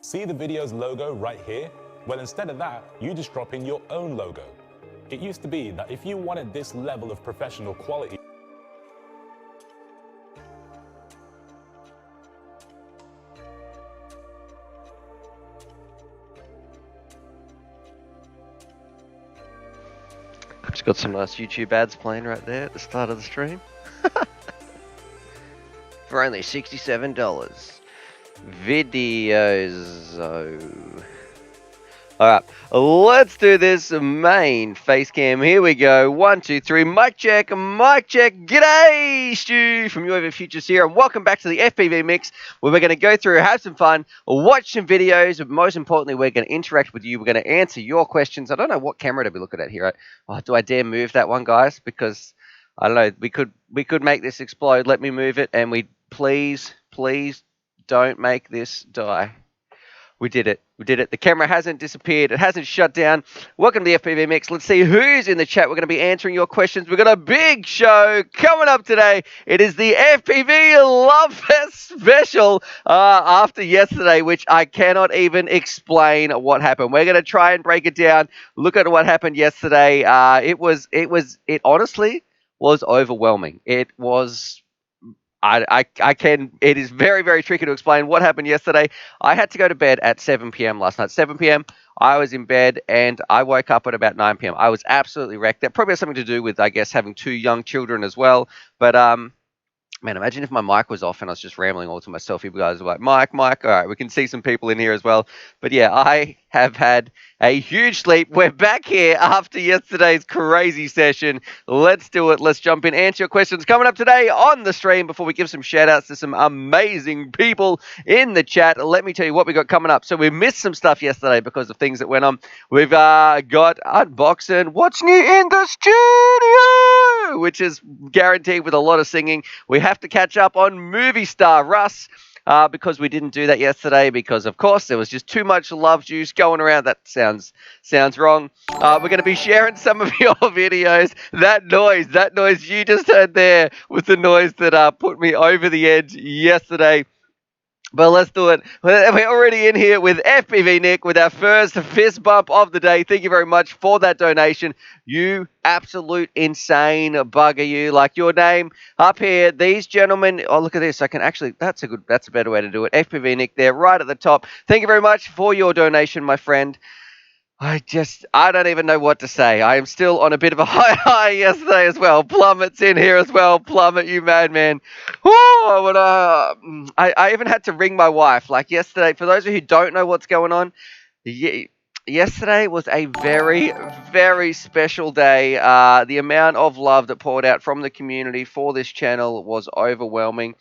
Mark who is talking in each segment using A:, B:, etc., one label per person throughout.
A: See the video's logo right here? Well, instead of that, you just drop in your own logo. It used to be that if you wanted this level of professional quality,
B: Just got some nice YouTube ads playing right there at the start of the stream. For only $67. Videos. Alright, let's do this main face cam. Here we go. 1, 2, 3. Mic check, mic check. G'day, Stu from UAV Futures here, and welcome back to the FPV Mix, where we're going to go through, have some fun, watch some videos, but most importantly, we're going to interact with you. We're going to answer your questions. I don't know what camera to be looking at here. Oh, do I dare move that one, guys? Because I don't know. We could make this explode. Let me move it, and please don't make this die. We did it. We did it. The camera hasn't disappeared. It hasn't shut down. Welcome to the FPV Mix. Let's see who's in the chat. We're going to be answering your questions. We've got a big show coming up today. It is the FPV Love Fest special after yesterday, which I cannot even explain what happened. We're going to try and break it down. Look at what happened yesterday. It honestly was overwhelming. It was... it is very, very tricky to explain what happened yesterday. I had to go to bed at 7 p.m. last night. 7 p.m. I was in bed and I woke up at about 9 p.m. I was absolutely wrecked. That probably has something to do with, I guess, having 2 young children as well. But, man, imagine if my mic was off and I was just rambling all to myself. You guys were like, Mike. All right, we can see some people in here as well. But yeah, I have had a huge sleep. We're back here after yesterday's crazy session. Let's do it. Let's jump in. Answer your questions coming up today on the stream. Before we give some shout outs to some amazing people in the chat, let me tell you what we got coming up. So we missed some stuff yesterday because of things that went on. We've got unboxing what's new in the studio, which is guaranteed with a lot of singing. We have to catch up on movie star Russ. Because we didn't do that yesterday because, of course, there was just too much love juice going around. That sounds wrong. We're going to be sharing some of your videos. That noise you just heard there was the noise that put me over the edge yesterday. But let's do it. We're already in here with FPV Nick with our first fist bump of the day. Thank you very much for that donation. You absolute insane bugger, you. Like your name up here. These gentlemen. Oh, look at this. I can actually. That's a better way to do it. FPV Nick there, right at the top. Thank you very much for your donation, my friend. I don't even know what to say. I am still on a bit of a high yesterday as well. Plummet's in here as well. Plummet, you madman. I even had to ring my wife. Like yesterday, for those of you who don't know what's going on, yesterday was a very, very special day. The amount of love that poured out from the community for this channel was overwhelming.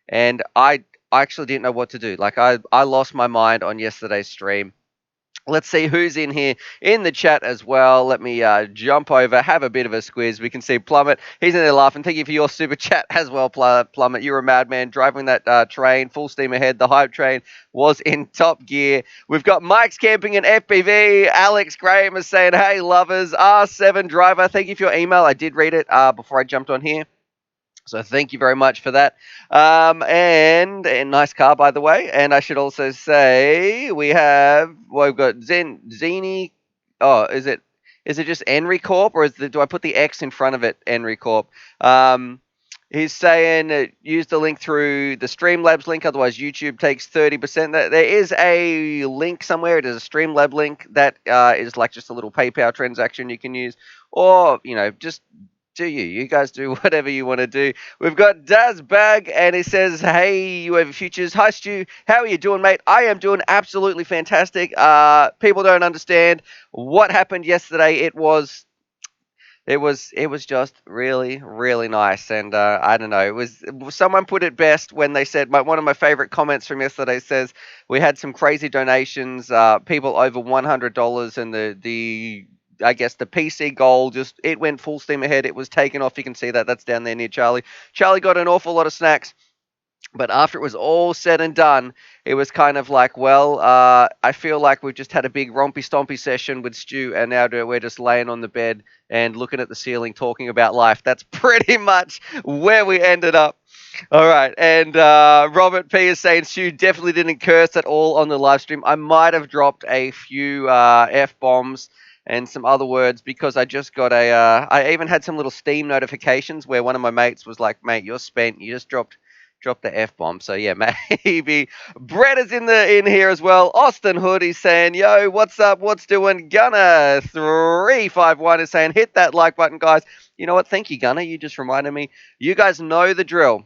B: And I actually didn't know what to do. Like I lost my mind on yesterday's stream. Let's see who's in here in the chat as well. Let me jump over, have a bit of a squiz. We can see Plummet. He's in there laughing. Thank you for your super chat as well, Plummet. You're a madman driving that train, full steam ahead. The hype train was in top gear. We've got Mike's Camping in FPV. Alex Graham is saying, hey, lovers. R7 Driver, thank you for your email. I did read it before I jumped on here. So thank you very much for that. And nice car, by the way. And I should also say we've got Zeni. Oh, is it just Enry Corp, or do I put the X in front of it? Enry Corp. He's saying use the link through the Streamlabs link, otherwise YouTube takes 30%. There is a link somewhere. It is a Streamlab link that is like just a little PayPal transaction you can use, or just. You guys do whatever you want to do. We've got Daz Bag, and he says, hey, UAV Futures. Hi, Stu. How are you doing, mate? I am doing absolutely fantastic. People don't understand what happened yesterday. It was just really, really nice. And I don't know. Someone put it best when they said, one of my favorite comments from yesterday says, we had some crazy donations, people over $100, and I guess the PC goal it went full steam ahead. It was taken off. You can see that. That's down there near Charlie. Charlie got an awful lot of snacks. But after it was all said and done, it was kind of like, well, I feel like we've just had a big rompy-stompy session with Stu, and now we're just laying on the bed and looking at the ceiling, talking about life. That's pretty much where we ended up. All right, and Robert P is saying Stu definitely didn't curse at all on the live stream. I might have dropped a few f bombs and some other words because I just got a. I even had some little Steam notifications where one of my mates was like, "Mate, you're spent. You just dropped the f bomb." So yeah, maybe Brett is in here as well. Austin Hood is saying, "Yo, what's up? What's doing?" Gunner 351 is saying, "Hit that like button, guys." You know what? Thank you, Gunner. You just reminded me. You guys know the drill.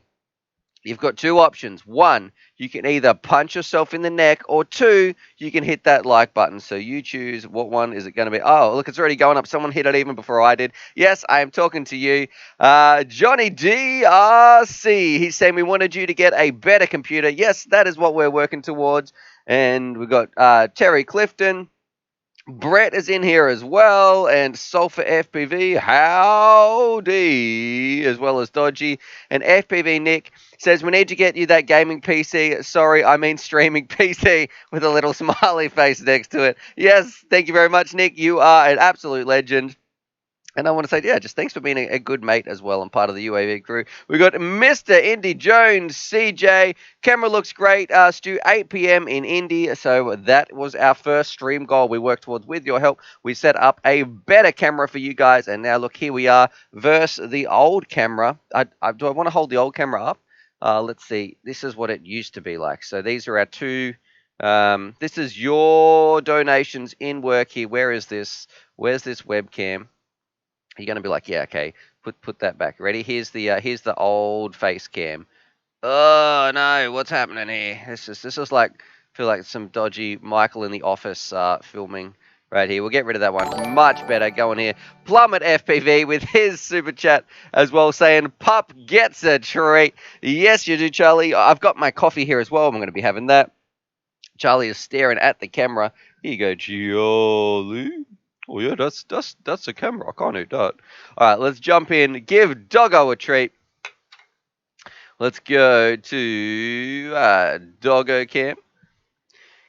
B: You've got two options. One, you can either punch yourself in the neck, or two, you can hit that like button. So you choose what one is it going to be. Oh, look, it's already going up. Someone hit it even before I did. Yes, I am talking to you. Johnny DRC, he's saying we wanted you to get a better computer. Yes, that is what we're working towards. And we've got Terry Clifton. Brett is in here as well, and Sulfur FPV, howdy, as well as Dodgy. And FPV Nick says, we need to get you that gaming PC. Sorry, I mean streaming PC, with a little smiley face next to it. Yes, thank you very much, Nick. You are an absolute legend. And I want to say, yeah, just thanks for being a good mate as well and part of the UAV crew. We got Mr. Indy Jones, CJ. Camera looks great. Stu, 8 p.m. in Indy. So that was our first stream goal we worked towards with your help. We set up a better camera for you guys. And now, look, here we are versus the old camera. Do I want to hold the old camera up? Let's see. This is what it used to be like. So these are our two. This is your donations in work here. Where is this? Where's this webcam? You're going to be like, yeah, okay, put that back. Ready? Here's the old face cam. Oh no, what's happening here? This is like, I feel like some dodgy Michael in the Office filming right here. We'll get rid of that one. Much better. Go on here. Plummet FPV with his super chat as well, saying pup gets a treat. Yes, you do, Charlie. I've got my coffee here as well. I'm going to be having that. Charlie is staring at the camera. Here you go, Charlie. Oh yeah, that's a camera. I can't eat that. All right, let's jump in. Give Doggo a treat. Let's go to Doggo Cam.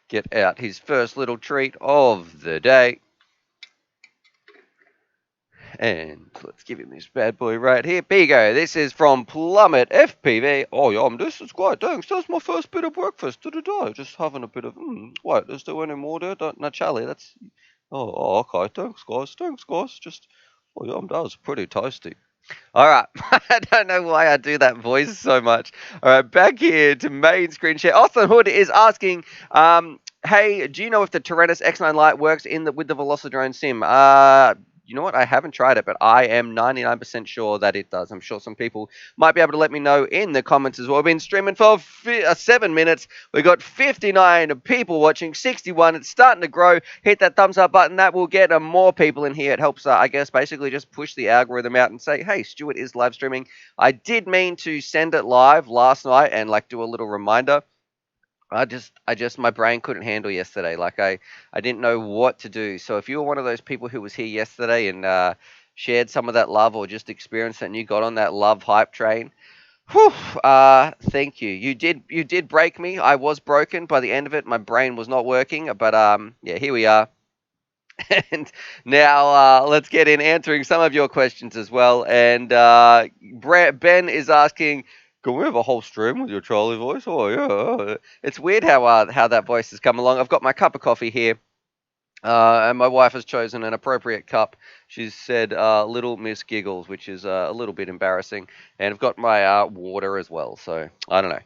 B: Get out his first little treat of the day. And let's give him this bad boy right here. Here you go. This is from Plummet FPV. Oh, yeah, this is great. Thanks. That's my first bit of breakfast of the day. Just having a bit of, wait, is there any more there? No, Charlie, that's... Oh, okay. Thanks, guys. Just, oh, yeah, that was pretty tasty. All right. I don't know why I do that voice so much. All right, back here to main screen share. Austin Hood is asking, hey, do you know if the Tyrannus X9 Lite works with the Velocidrone sim? You know what? I haven't tried it, but I am 99% sure that it does. I'm sure some people might be able to let me know in the comments as well. We've been streaming for 7 minutes. We've got 59 people watching, 61. It's starting to grow. Hit that thumbs up button. That will get more people in here. It helps, I guess, basically just push the algorithm out and say, hey, Stuart is live streaming. I did mean to send it live last night and like do a little reminder. My brain couldn't handle yesterday. Like I didn't know what to do. So if you were one of those people who was here yesterday and shared some of that love or just experienced it and you got on that love hype train, whew, thank you. You did break me. I was broken by the end of it. My brain was not working, but yeah, here we are. And now let's get in answering some of your questions as well. And Ben is asking, can we have a whole stream with your Charlie voice? Oh, yeah. It's weird how that voice has come along. I've got my cup of coffee here. And my wife has chosen an appropriate cup. She's said Little Miss Giggles, which is a little bit embarrassing. And I've got my water as well. So, I don't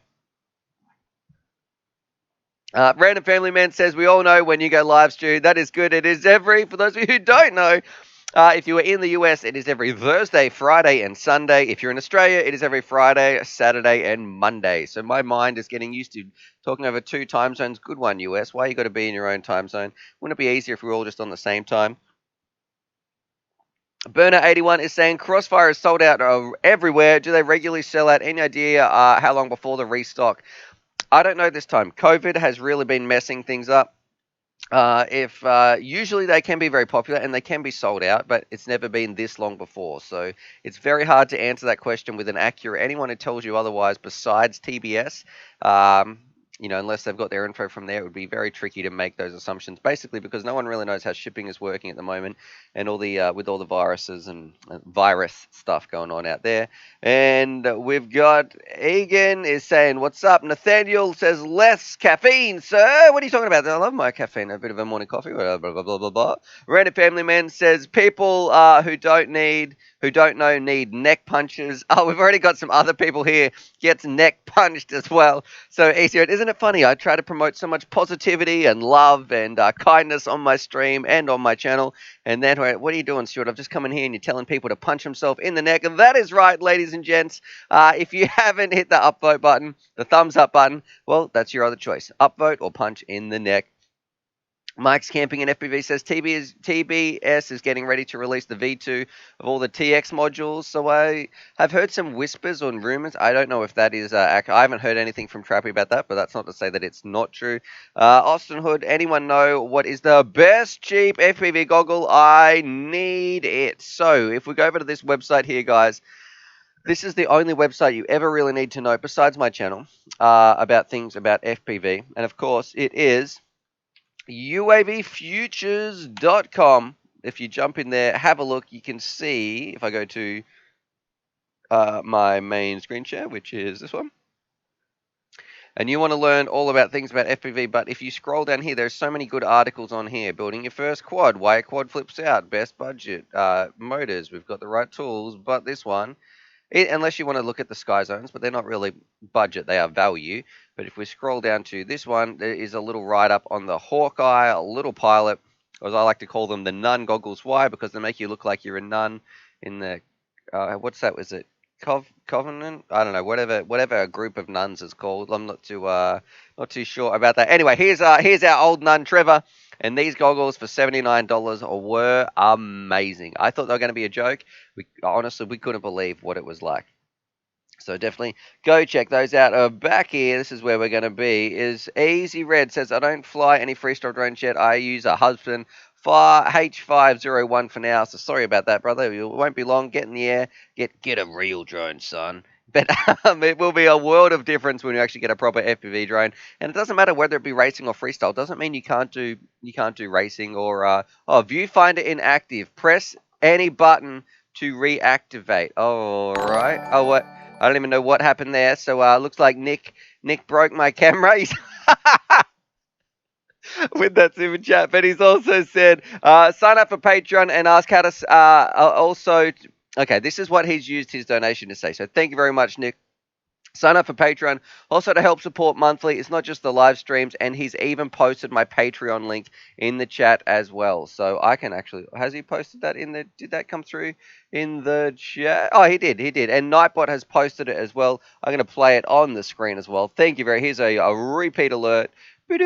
B: know. Random Family Man says, we all know when you go live, Stu. That is good. It is for those of you who don't know, if you are in the US, it is every Thursday, Friday, and Sunday. If you're in Australia, it is every Friday, Saturday, and Monday. So my mind is getting used to talking over 2 time zones. Good one, US. Why you got to be in your own time zone? Wouldn't it be easier if we were all just on the same time? Burner81 is saying, Crossfire is sold out everywhere. Do they regularly sell out? Any idea how long before the restock? I don't know this time. COVID has really been messing things up. Usually they can be very popular and they can be sold out, but it's never been this long before. So it's very hard to answer that question with an accurate. Anyone who tells you otherwise besides TBS, unless they've got their info from there, it would be very tricky to make those assumptions. Basically, because no one really knows how shipping is working at the moment, and all the with all the viruses and virus stuff going on out there. And we've got Egan is saying, "What's up?" Nathaniel says, "Less caffeine, sir." What are you talking about? I love my caffeine. A bit of a morning coffee. Blah blah blah blah blah. Blah. Random Family Man says, "People who don't know need neck punches." Oh, we've already got some other people here gets neck punched as well. So easier. Isn't it funny? I try to promote so much positivity and love and kindness on my stream and on my channel. And then, what are you doing, Stuart? I've just come in here and you're telling people to punch themselves in the neck. And that is right, ladies and gents. If you haven't hit the upvote button, the thumbs up button, well, that's your other choice. Upvote or punch in the neck. Mike's Camping in FPV says TBS is getting ready to release the V2 of all the TX modules. So I have heard some whispers or rumors. I don't know if that is accurate. I haven't heard anything from Trappy about that, but that's not to say that it's not true. Austin Hood, anyone know what is the best cheap FPV goggle? I need it. So if we go over to this website here, guys, this is the only website you ever really need to know besides my channel about things about FPV. And of course, it is UAVfutures.com. If you jump in there, have a look, you can see, if I go to my main screen share, which is this one, and you want to learn all about things about FPV, but if you scroll down here, there's so many good articles on here. Building your first quad, why a quad flips out, best budget, motors, we've got the right tools, but this one, unless you want to look at the Sky Zones, but they're not really budget, they are value. But if we scroll down to this one, there is a little write-up on the Hawkeye, a little pilot, or as I like to call them, the nun goggles. Why? Because they make you look like you're a nun in the, what's that, was it Covenant? I don't know, whatever a group of nuns is called. I'm not too sure about that. Anyway, here's our old nun, Trevor. And these goggles for $79 were amazing. I thought they were going to be a joke. Honestly, we couldn't believe what it was like. So definitely go check those out. Back here, this is where we're going to be, is Easy Red says, I don't fly any freestyle drones yet. I use a Husband H501 for now. So sorry about that, brother. It won't be long. Get in the air. Get a real drone, son. But it will be a world of difference when you actually get a proper FPV drone. And it doesn't matter whether it be racing or freestyle. It doesn't mean you can't do racing or viewfinder inactive. Press any button to reactivate. All right. Oh, what? I don't even know what happened there. So looks like Nick broke my camera. With that super chat, but he's also said sign up for Patreon and ask how to also. Okay, this is what he's used his donation to say. So thank you very much, Nick. Sign up for Patreon, also to help support monthly. It's not just the live streams, and he's even posted my Patreon link in the chat as well. So I can actually, has he posted that in the, did that come through in the chat? Oh, he did. And Nightbot has posted it as well. I'm going to play it on the screen as well. Thank you very, here's a repeat alert. So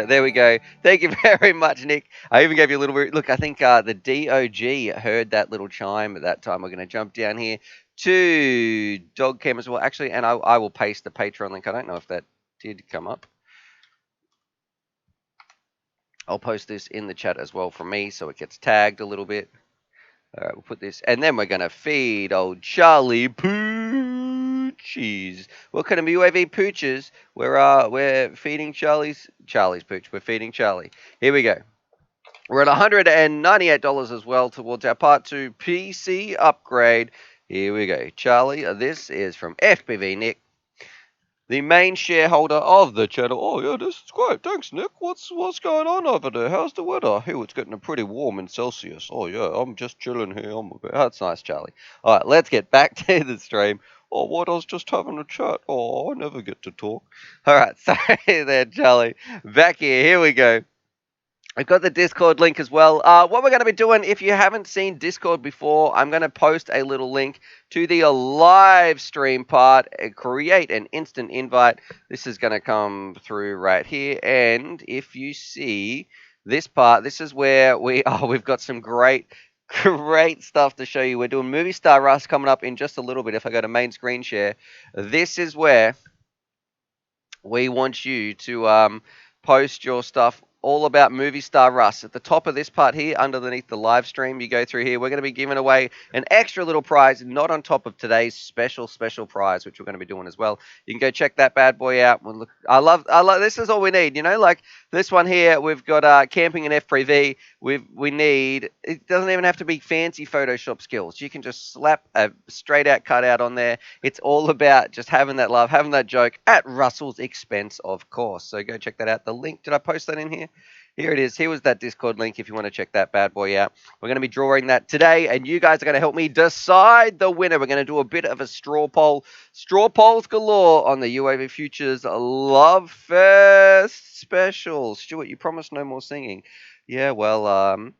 B: there we go. Thank you very much, Nick. I even gave you a little bit. Look, I think the DOG heard that little chime at that time. We're going to jump down here to Dog Cam as well. Actually, and I will paste the Patreon link. I don't know if that did come up. I'll post this in the chat as well from me so it gets tagged a little bit. All right, we'll put this, and then we're going to feed old Charlie Poochies. Welcome to UAV Pooches. We're feeding Charlie's Pooch. We're feeding Charlie. Here we go. We're at $198 as well towards our Part 2 PC upgrade. Here we go. Charlie, this is from FPV Nick, the main shareholder of the channel. Oh, yeah, this is great. Thanks, Nick. What's going on over there? How's the weather? Hey, it's getting pretty warm in Celsius. Oh, yeah, I'm just chilling here. That's nice, Charlie. All right, let's get back to the stream. Oh, what? I was just having a chat. Oh, I never get to talk. All right, sorry there, Charlie. Back here we go. I've got the Discord link as well. What we're going to be doing, if you haven't seen Discord before, I'm going to post a little link to the live stream part. Create an instant invite. This is going to come through right here. And if you see this part, this is where we've got some great stuff to show you. We're doing Movie Star Rust coming up in just a little bit. If I go to main screen share, this is where we want you to post your stuff all about movie star Russ. At the top of this part here, underneath the live stream, you go through here, we're going to be giving away an extra little prize, not on top of today's special prize, which we're going to be doing as well. You can go check that bad boy out. Well, look, I love, this is all we need, you know, like this one here, we've got camping and FPV. We need, it doesn't even have to be fancy Photoshop skills. You can just slap a straight out cutout on there. It's all about just having that love, having that joke at Russell's expense, of course. So go check that out. The link, did I post that in here? Here it is. Here was that Discord link if you want to check that bad boy out. We're going to be drawing that today, and you guys are going to help me decide the winner. We're going to do a bit of a straw poll. Straw polls galore on the UAV Futures Love Fest special. Stuart, you promised no more singing. Yeah, well,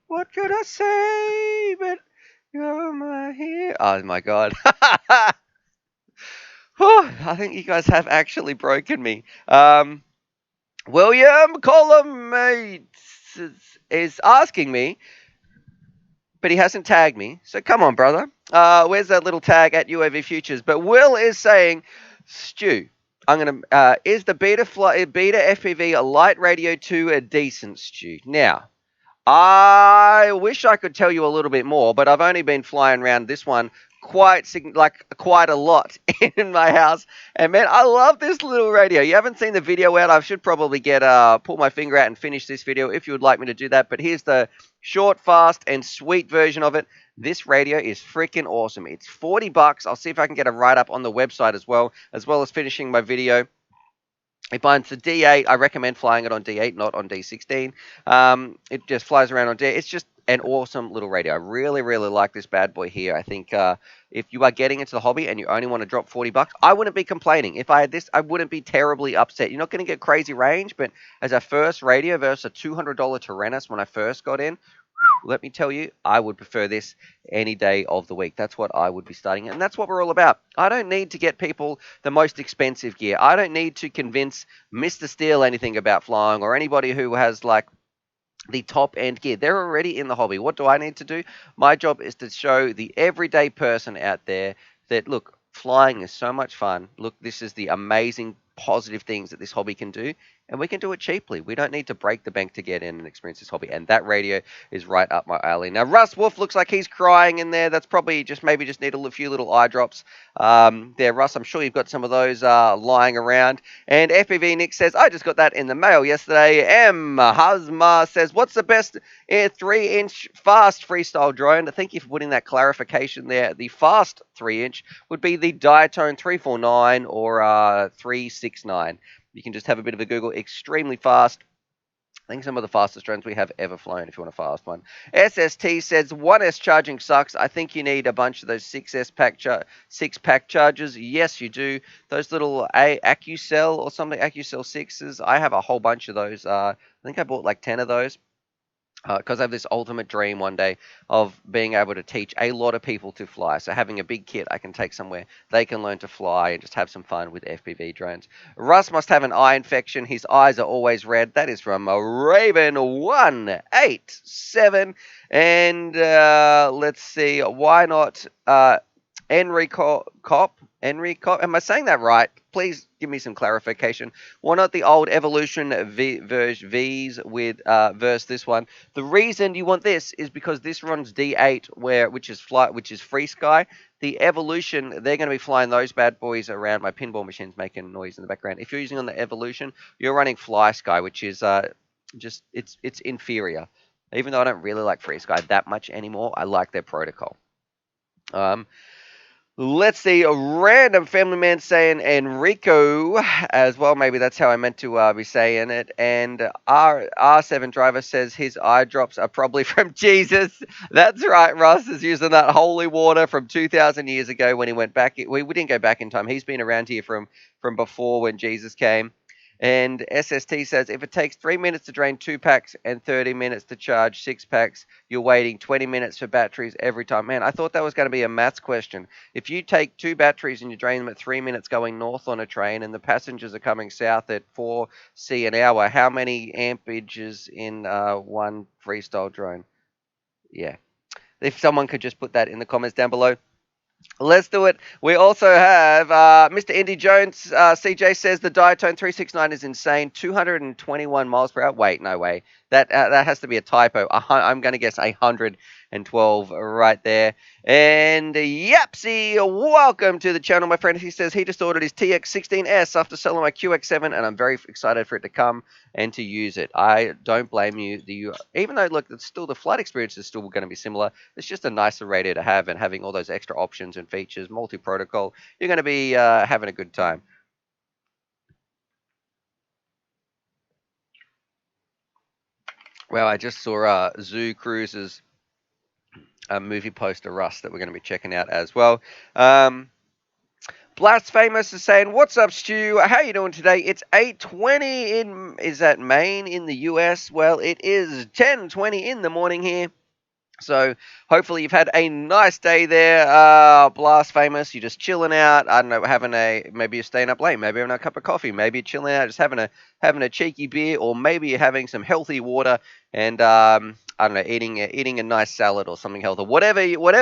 B: what could I say? But you're my hero. Oh, my God. I think you guys have actually broken me. William Colummates is asking me, but he hasn't tagged me. So come on, brother. Where's that little tag at UAV Futures? But Will is saying, Stu, is the Beta FPV a light radio 2 a decent, Stu? Now, I wish I could tell you a little bit more, but I've only been flying around this one quite a lot in my house. And man, I love this little radio. You haven't seen the video out. I should probably pull my finger out and finish this video if you would like me to do that. But here's the short, fast, and sweet version of it. This radio is freaking awesome. It's $40. I'll see if I can get a write-up on the website as well as finishing my video. If it's a D8, I recommend flying it on D8, not on D16. It just flies around on D8. It's just an awesome little radio. I really, really like this bad boy here. I think if you are getting into the hobby and you only want to drop $40, I wouldn't be complaining. If I had this, I wouldn't be terribly upset. You're not going to get crazy range, but as a first radio versus a $200 Tyrannus when I first got in, let me tell you, I would prefer this any day of the week. That's what I would be starting, and that's what we're all about. I don't need to get people the most expensive gear. I don't need to convince Mr. Steele anything about flying or anybody who has like the top end gear. They're already in the hobby. What do I need to do? My job is to show the everyday person out there that, look, flying is so much fun. Look, this is the amazing positive things that this hobby can do, and we can do it cheaply. We don't need to break the bank to get in and experience this hobby, and that radio is right up my alley. Now, Russ Wolf looks like he's crying in there. That's probably maybe just need a few little eye drops there, Russ. I'm sure you've got some of those lying around. And FPV Nick says, I just got that in the mail yesterday. M. Hazma says, what's the best 3-inch fast freestyle drone? Thank you for putting that clarification there. The fast 3-inch would be the Diatone 349 or 369. You can just have a bit of a Google. Extremely fast. I think some of the fastest drones we have ever flown if you want a fast one. SST says 1S charging sucks. I think you need a bunch of those 6-pack chargers. Yes, you do. Those little AccuCell or something, AccuCell 6s. I have a whole bunch of those. I think I bought like 10 of those. Because I have this ultimate dream one day of being able to teach a lot of people to fly. So having a big kit I can take somewhere, they can learn to fly and just have some fun with FPV drones. Russ must have an eye infection. His eyes are always red. That is from Raven187. And let's see, why not Enrico Cop? Am I saying that right? Please give me some clarification. Why not the old Evolution Vs with versus this one? The reason you want this is because this runs D8, which is free sky. The Evolution, they're going to be flying those bad boys around. My pinball machine's making noise in the background. If you're using on the Evolution, you're running Fly Sky, which is it's inferior. Even though I don't really like Free Sky that much anymore, I like their protocol. Let's see, a random family man saying Enrico as well. Maybe that's how I meant to be saying it. And R7 driver says his eye drops are probably from Jesus. That's right, Russ is using that holy water from 2,000 years ago when he went back. We didn't go back in time. He's been around here from before when Jesus came. And SST says, if it takes 3 minutes to drain 2 packs and 30 minutes to charge 6 packs, you're waiting 20 minutes for batteries every time. Man, I thought that was going to be a maths question. If you take 2 batteries and you drain them at 3 minutes going north on a train and the passengers are coming south at 4C an hour, how many ampages in one freestyle drone? Yeah. If someone could just put that in the comments down below. Let's do it. We also have Mr. Indy Jones. CJ says the Diatone 369 is insane. 221 miles per hour. Wait, no way. That has to be a typo. I'm going to guess 112 right there. And Yapsy, welcome to the channel, my friend. He says he just ordered his TX16S after selling my QX7, and I'm very excited for it to come and to use it. I don't blame you. Even though, look, it's still the flight experience is still going to be similar. It's just a nicer radio to have, and having all those extra options and features, multi-protocol, you're going to be having a good time. Well, I just saw Zoo Cruise's movie poster, Rust, that we're going to be checking out as well. Blasphemous is saying, "What's up, Stu? How you doing today? It's 8:20 is that Maine in the US? Well, it is 10:20 in the morning here. So hopefully you've had a nice day there, Blasphemous. You're just chilling out. I don't know, maybe you're staying up late, maybe having a cup of coffee, maybe you're chilling out, just having a cheeky beer, or maybe you're having some healthy water and I don't know, eating a nice salad or something healthy. Whatever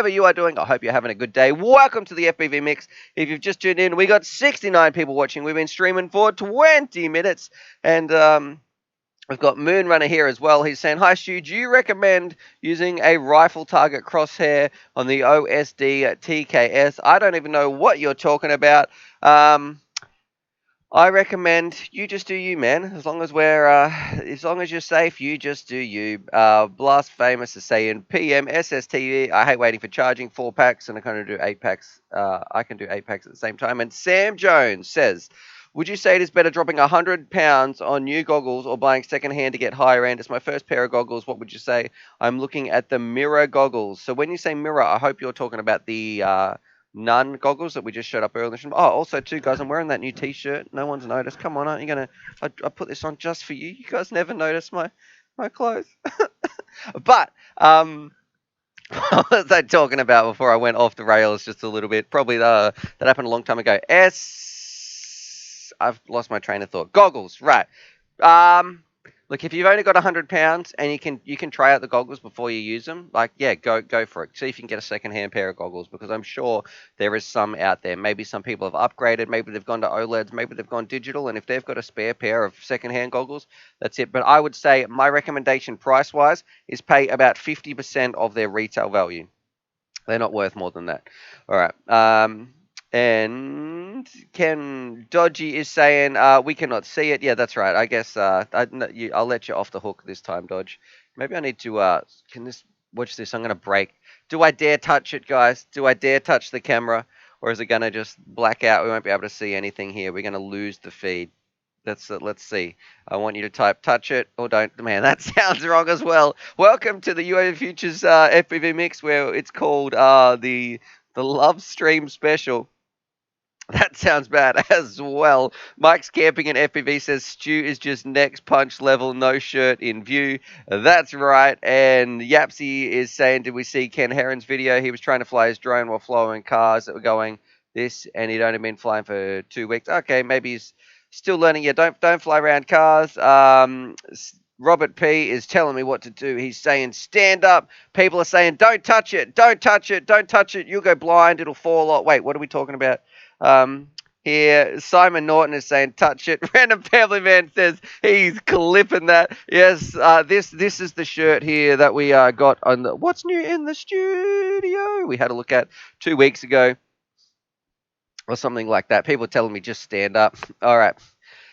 B: you are doing, I hope you're having a good day. Welcome to the FPV Mix. If you've just tuned in, we got 69 people watching. We've been streaming for 20 minutes, and we've got Moonrunner here as well. He's saying, "Hi Stu, do you recommend using a rifle target crosshair on the OSD TKS? I don't even know what you're talking about. I recommend you just do you, man. As long as you're safe, you just do you." Blasphemous is saying, "PM SSTV. I hate waiting for charging 4 packs, and I kind of do 8 packs. I can do 8 packs at the same time." And Sam Jones says, "Would you say it is better dropping £100 on new goggles or buying secondhand to get higher end? It's my first pair of goggles. What would you say?" I'm looking at the mirror goggles. So when you say mirror, I hope you're talking about the Nun goggles that we just showed up earlier. Oh, also too, guys, I'm wearing that new T-shirt. No one's noticed. Come on, aren't you gonna? I put this on just for you. You guys never notice my clothes. But what was I talking about before I went off the rails just a little bit? Probably that happened a long time ago. I've lost my train of thought. Goggles, right? Look, if you've only got £100 and you can try out the goggles before you use them, like, yeah, go for it. See if you can get a second-hand pair of goggles, because I'm sure there is some out there. Maybe some people have upgraded, maybe they've gone to OLEDs, maybe they've gone digital, and if they've got a spare pair of second-hand goggles, that's it. But I would say my recommendation price-wise is pay about 50% of their retail value. They're not worth more than that. All right. And Ken Dodgy is saying we cannot see it. Yeah, that's right. I guess I'll let you off the hook this time, Dodge. Maybe I need to. Watch this? I'm gonna break. Do I dare touch it, guys? Do I dare touch the camera, or is it gonna just black out? We won't be able to see anything here. We're gonna lose the feed. Let's see. I want you to type touch it or don't. Man, that sounds wrong as well. Welcome to the UAV Futures FPV Mix, where it's called the Love Stream Special. That sounds bad as well. Mike's Camping in FPV says Stu is just next punch level, no shirt in view. That's right. And Yapsy is saying, "Did we see Ken Heron's video? He was trying to fly his drone while following cars that were going this, and he'd only been flying for 2 weeks." Okay, maybe he's still learning. Yeah, don't fly around cars. Robert P is telling me what to do. He's saying stand up. People are saying don't touch it, don't touch it, don't touch it. You'll go blind. It'll fall off. Wait, what are we talking about? Here, Simon Norton is saying touch it. Random Family Man says he's clipping that. Yes, this is the shirt here that we got on the What's New in the Studio. We had a look at 2 weeks ago, or something like that. People telling me just stand up. All right.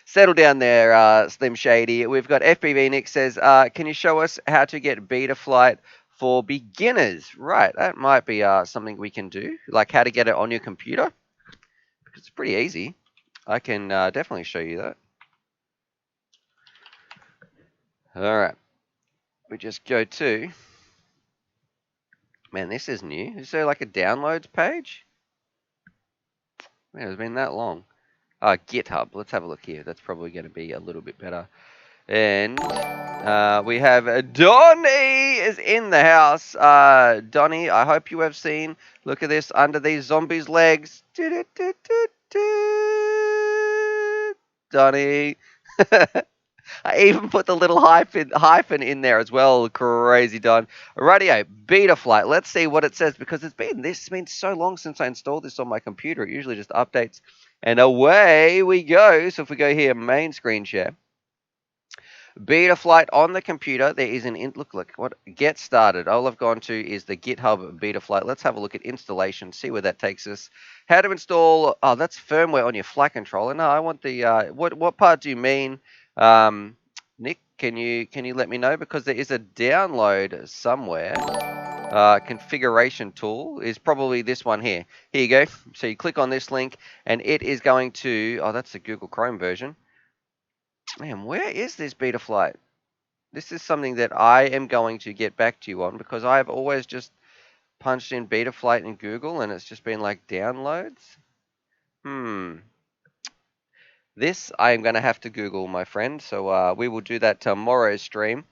B: Settle down there, Slim Shady. We've got FPV Nick says, "Can you show us how to get beta flight for beginners?" Right, that might be something we can do, like how to get it on your computer. Because it's pretty easy. I can definitely show you that. All right, we just go to. Man, this is new. Is there like a downloads page? Man, it's been that long. GitHub. Let's have a look here. That's probably going to be a little bit better. And we have Donnie is in the house. Donnie, I hope you have seen. Look at this under these zombies' legs. Donnie. I even put the little hyphen in there as well. Crazy, Don. Radio Beta Flight. Let's see what it says because it's been so long since I installed this on my computer. It usually just updates, and away we go. So if we go here, main screen share. Beta Flight on the computer. There is look what get started. All I've gone to is the GitHub Beta Flight. Let's have a look at installation. See where that takes us. How to install? Oh, that's firmware on your flight controller. No, I want the what part do you mean, Nick? Can you let me know because there is a download somewhere. Configuration tool is probably this one here. Here you go. So you click on this link and it is going to. Oh, that's the Google Chrome version. Man, where is this Beta Flight? This is something that I am going to get back to you on because I've always just punched in Beta Flight in Google and it's just been like downloads. This I am going to have to Google, my friend. So we will do that tomorrow's stream.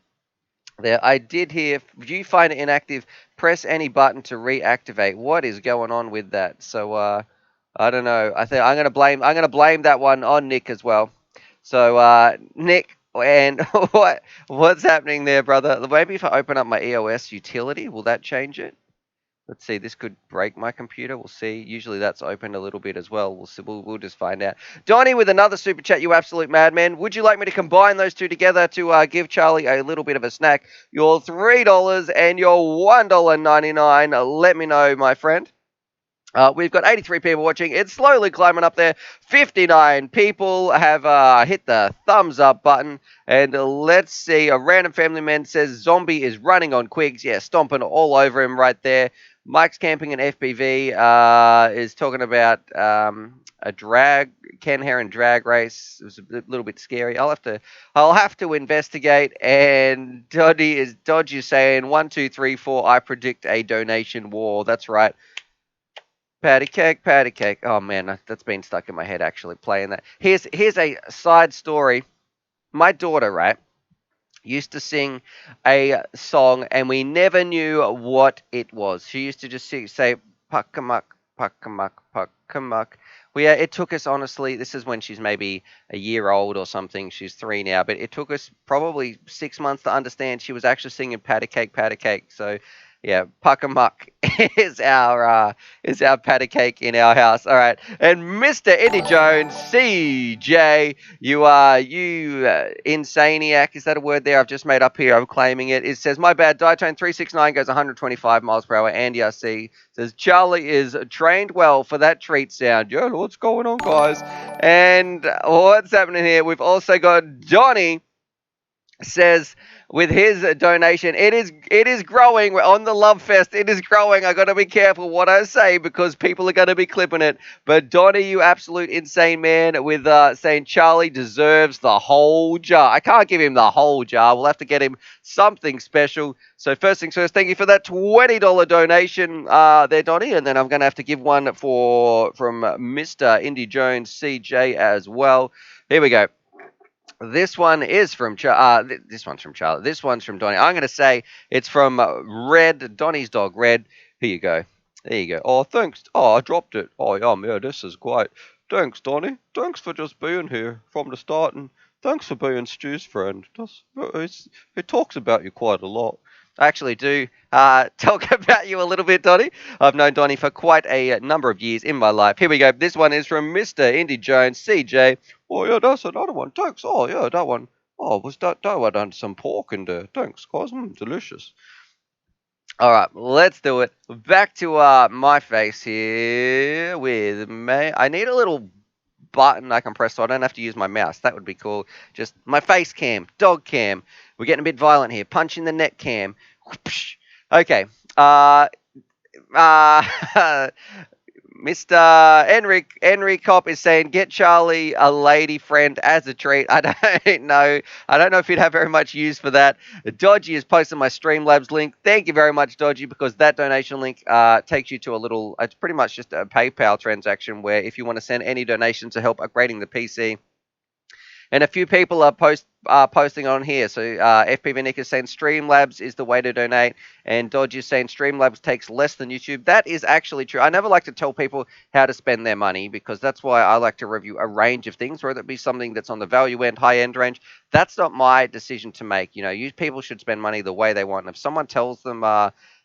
B: There, I did hear, if you find it inactive, press any button to reactivate. What is going on with that? So I don't know. I think I'm going to blame that one on Nick as well. So, Nick, and what's happening there, brother? Maybe if I open up my EOS utility, will that change it? Let's see. This could break my computer. We'll see. Usually that's opened a little bit as well. We'll see. We'll just find out. Donnie with another super chat. You absolute madman. Would you like me to combine those two together to give Charlie a little bit of a snack? Your $3 and your $1.99. Let me know, my friend. We've got 83 people watching. It's slowly climbing up there. 59 people have hit the thumbs up button. And let's see. A random family man says Zombie is running on Quigs. Yeah, stomping all over him right there. Mike's Camping and FPV is talking about a Ken Heron drag race. It was a little bit scary. I'll have to investigate. And Dodge is saying 1, 2, 3, 4. I predict a donation war. That's right. Patty cake. Oh man, that's been stuck in my head actually playing that. Here's a side story. My daughter, right, used to sing a song and we never knew what it was. She used to just say puckamuck, puckamuck, puckamuck. It took us, honestly, this is when she's maybe a year old or something. She's 3 now, but it took us probably 6 months to understand she was actually singing patty cake. So yeah, Puckamuck is our patty cake in our house. All right, and Mr. Eddie Jones, CJ, you insaniac. Is that a word there? I've just made up here. I'm claiming it. It says my bad. Diatone 369 goes 125 miles per hour. Andy RC says Charlie is trained well for that treat sound. Yo, what's going on, guys? And what's happening here? We've also got Johnny. Says with his donation, it is growing. We're on the Love Fest. It is growing. I got to be careful what I say because people are going to be clipping it. But Donnie, you absolute insane man, with saying Charlie deserves the whole jar. I can't give him the whole jar. We'll have to get him something special. So first things first, thank you for that $20 donation there, Donnie. And then I'm going to have to give one from Mr. Indy Jones CJ as well. Here we go. This one is from this one's from Charlie. This one's from Donnie. I'm going to say it's from Red, Donnie's dog, Red. Here you go. There you go. Oh, thanks. Oh, I dropped it. Oh, yeah, this is great. Thanks, Donnie. Thanks for just being here from the start, and thanks for being Stu's friend. He talks about you quite a lot. I actually do talk about you a little bit, Donnie. I've known Donnie for quite a number of years in my life. Here we go. This one is from Mr. Indy Jones, CJ. Oh, yeah, that's another one. Thanks. Oh, yeah, that one. Oh, was that one done some pork in there? Thanks, guys. Delicious. All right, let's do it. Back to my face here with me. I need a little button I can press so I don't have to use my mouse. That would be cool. Just my face cam, dog cam. We're getting a bit violent here. Punching the neck cam. Okay. Mr. Henry Cop is saying, get Charlie a lady friend as a treat. I don't know if you'd have very much use for that. Dodgy is posting my Streamlabs link. Thank you very much, Dodgy, because that donation link takes you to a little, it's pretty much just a PayPal transaction where if you want to send any donations to help upgrading the PC, And a few people are posting on here. So FPV Nick is saying Streamlabs is the way to donate, and Dodge is saying Streamlabs takes less than YouTube. That is actually true. I never like to tell people how to spend their money, because that's why I like to review a range of things, whether it be something that's on the value end, high end range. That's not my decision to make. You people should spend money the way they want. And if someone tells them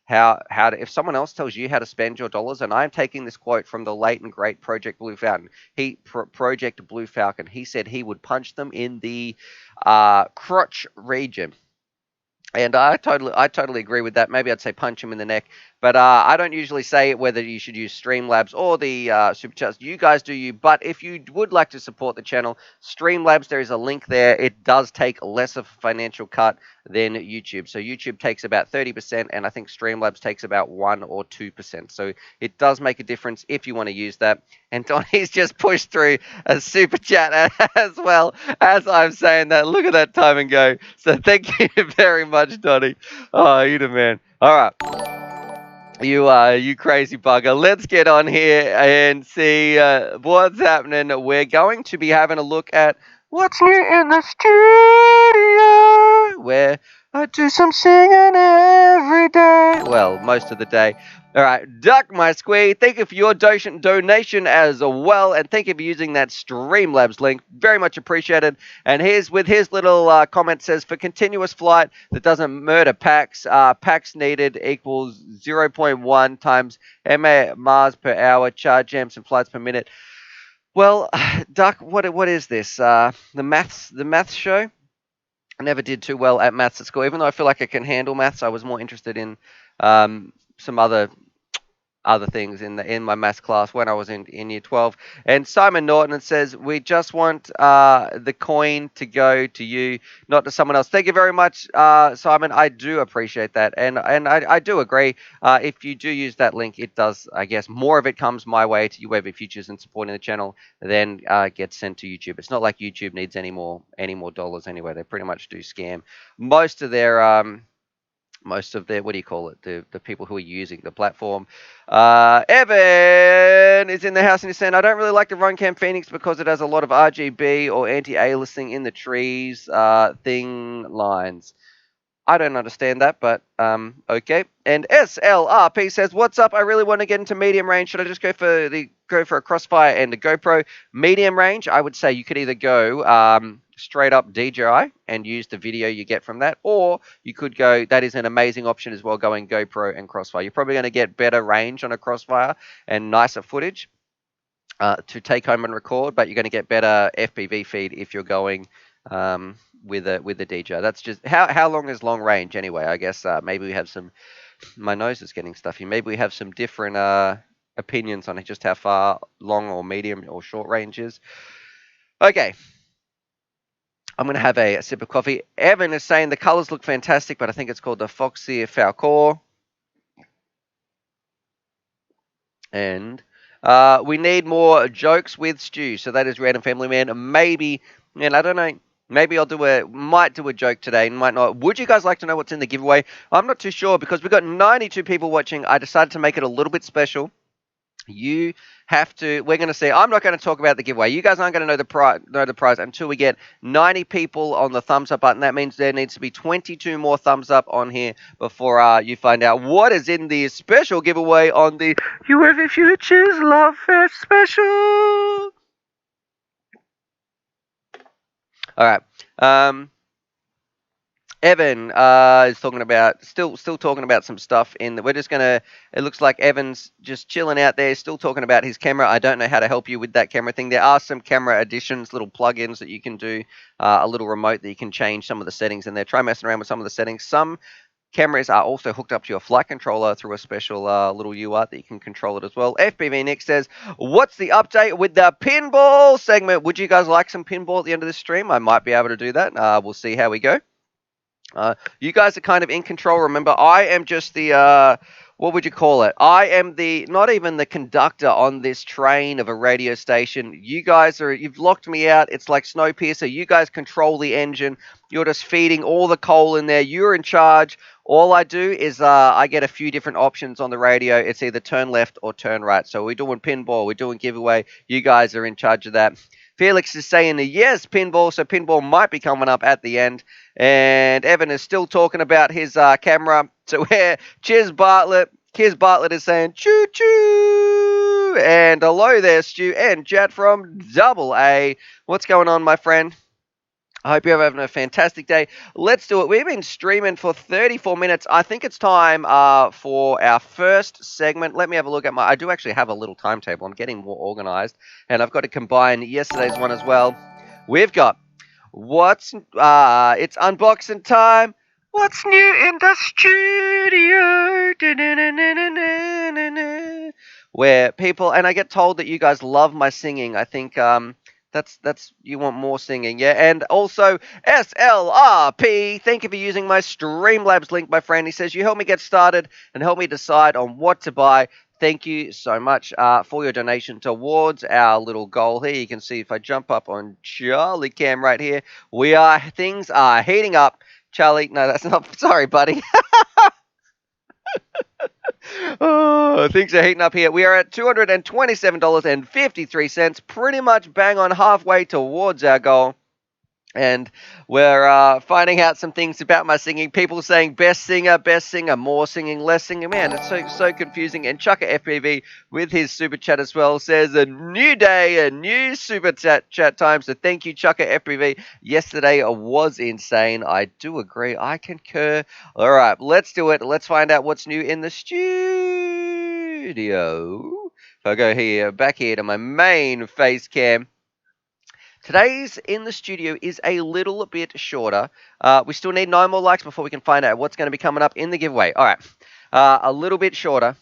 B: if someone else tells you how to spend your dollars, and I'm taking this quote from the late and great Project Blue Falcon. Project Blue Falcon. He said he would punch them in the crotch region. And I totally agree with that. Maybe I'd say punch him in the neck, but I don't usually say whether you should use Streamlabs or the Super Chats. You guys do you. But if you would like to support the channel, Streamlabs, there is a link there. It does take less of a financial cut than YouTube. So YouTube takes about 30%, and I think Streamlabs takes about 1 or 2%. So it does make a difference if you want to use that. And Donnie's just pushed through a Super Chat as well as I'm saying that. Look at that time and go. So thank you very much, Donnie. Oh, you're the man. All right. You crazy bugger. Let's get on here and see what's happening. We're going to be having a look at what's new in the studio, where I do some singing every day. Well, most of the day. All right, Duck My Squee, thank you for your donation as well, and thank you for using that Streamlabs link. Very much appreciated. And here's with his little comment says, for continuous flight that doesn't murder packs, packs needed equals 0.1 times MARs per hour, charge amps and flights per minute. Well, Duck, what is this? The maths show? I never did too well at maths at school, even though I feel like I can handle maths. I was more interested in some other things in my maths class when I was in year 12. And Simon Norton says, we just want the coin to go to you, not to someone else. Thank you very much, Simon. I do appreciate that. And I do agree. If you do use that link, it does, I guess, more of it comes my way to UAV Futures and supporting the channel than gets sent to YouTube. It's not like YouTube needs any more dollars anyway. They pretty much do scam most of their what do you call it, the people who are using the platform. Evan is in the house and he's saying, I don't really like the Runcam Phoenix because it has a lot of RGB or anti-aliasing in the trees thing lines. I don't understand that, but okay. And SLRP says, what's up? I really want to get into medium range. Should I just go for a Crossfire and a GoPro? Medium range, I would say you could either go straight up DJI and use the video you get from that, or you could go, that is an amazing option as well, going GoPro and Crossfire. You're probably going to get better range on a Crossfire and nicer footage to take home and record, but you're going to get better FPV feed if you're going with the DJI. That's just how long is long range anyway? I guess maybe we have some. My nose is getting stuffy. Maybe we have some different opinions on just how far long or medium or short range is. Okay. I'm going to have a sip of coffee. Evan is saying the colors look fantastic, but I think it's called the Foxy Falcor. And we need more jokes with Stu. So that is Random Family Man. Maybe, and I don't know. Maybe might do a joke today, might not. Would you guys like to know what's in the giveaway? I'm not too sure because we've got 92 people watching. I decided to make it a little bit special. You have to. We're going to see. I'm not going to talk about the giveaway. You guys aren't going to know the prize until we get 90 people on the thumbs up button. That means there needs to be 22 more thumbs up on here before you find out what is in the special giveaway on the UAV Futures Love Fest special. All right. Evan is talking about still talking about some stuff we're just gonna. It looks like Evan's just chilling out there, still talking about his camera. I don't know how to help you with that camera thing. There are some camera additions, little plugins that you can do, a little remote that you can change some of the settings in there. Try messing around with some of the settings. Some cameras are also hooked up to your flight controller through a special little UART that you can control it as well. FPV Nick says, what's the update with the pinball segment? Would you guys like some pinball at the end of the stream? I might be able to do that. We'll see how we go. You guys are kind of in control. Remember, I am just the, what would you call it? I am not even the conductor on this train of a radio station. You guys you've locked me out. It's like Snowpiercer. You guys control the engine. You're just feeding all the coal in there. You're in charge. All I do is I get a few different options on the radio. It's either turn left or turn right. So we're doing pinball. We're doing giveaway. You guys are in charge of that. Felix is saying yes, pinball, so pinball might be coming up at the end. And Evan is still talking about his camera. So where Chiz Bartlett is saying choo choo. And hello there, Stu and Jet from Double A. What's going on, my friend? I hope you're having a fantastic day. Let's do it. We've been streaming for 34 minutes. I think it's time for our first segment. Let me have a look at I do actually have a little timetable. I'm getting more organized, and I've got to combine yesterday's one as well. We've got it's unboxing time. What's new in the studio? Where people, and I get told that you guys love my singing. I think that's you want more singing, yeah? And also SLRP, thank you for using my Streamlabs link, my friend. He says you help me get started and help me decide on what to buy. Thank you so much for your donation towards our little goal here. You can see if I jump up on Charlie Cam right here, things are heating up. Charlie, no, that's not. Sorry, buddy. Oh, things are heating up here. We are at $227.53, pretty much bang on halfway towards our goal. And we're finding out some things about my singing. People saying best singer, more singing, less singing. Man, it's so confusing. And Chucker FPV with his super chat as well says a new day, a new super chat time. So thank you, Chucker FPV. Yesterday was insane. I do agree. I concur. All right, let's do it. Let's find out what's new in the studio. If I go back here to my main face cam. Today's in the studio is a little bit shorter. We still need 9 more likes before we can find out what's going to be coming up in the giveaway. All right, a little bit shorter.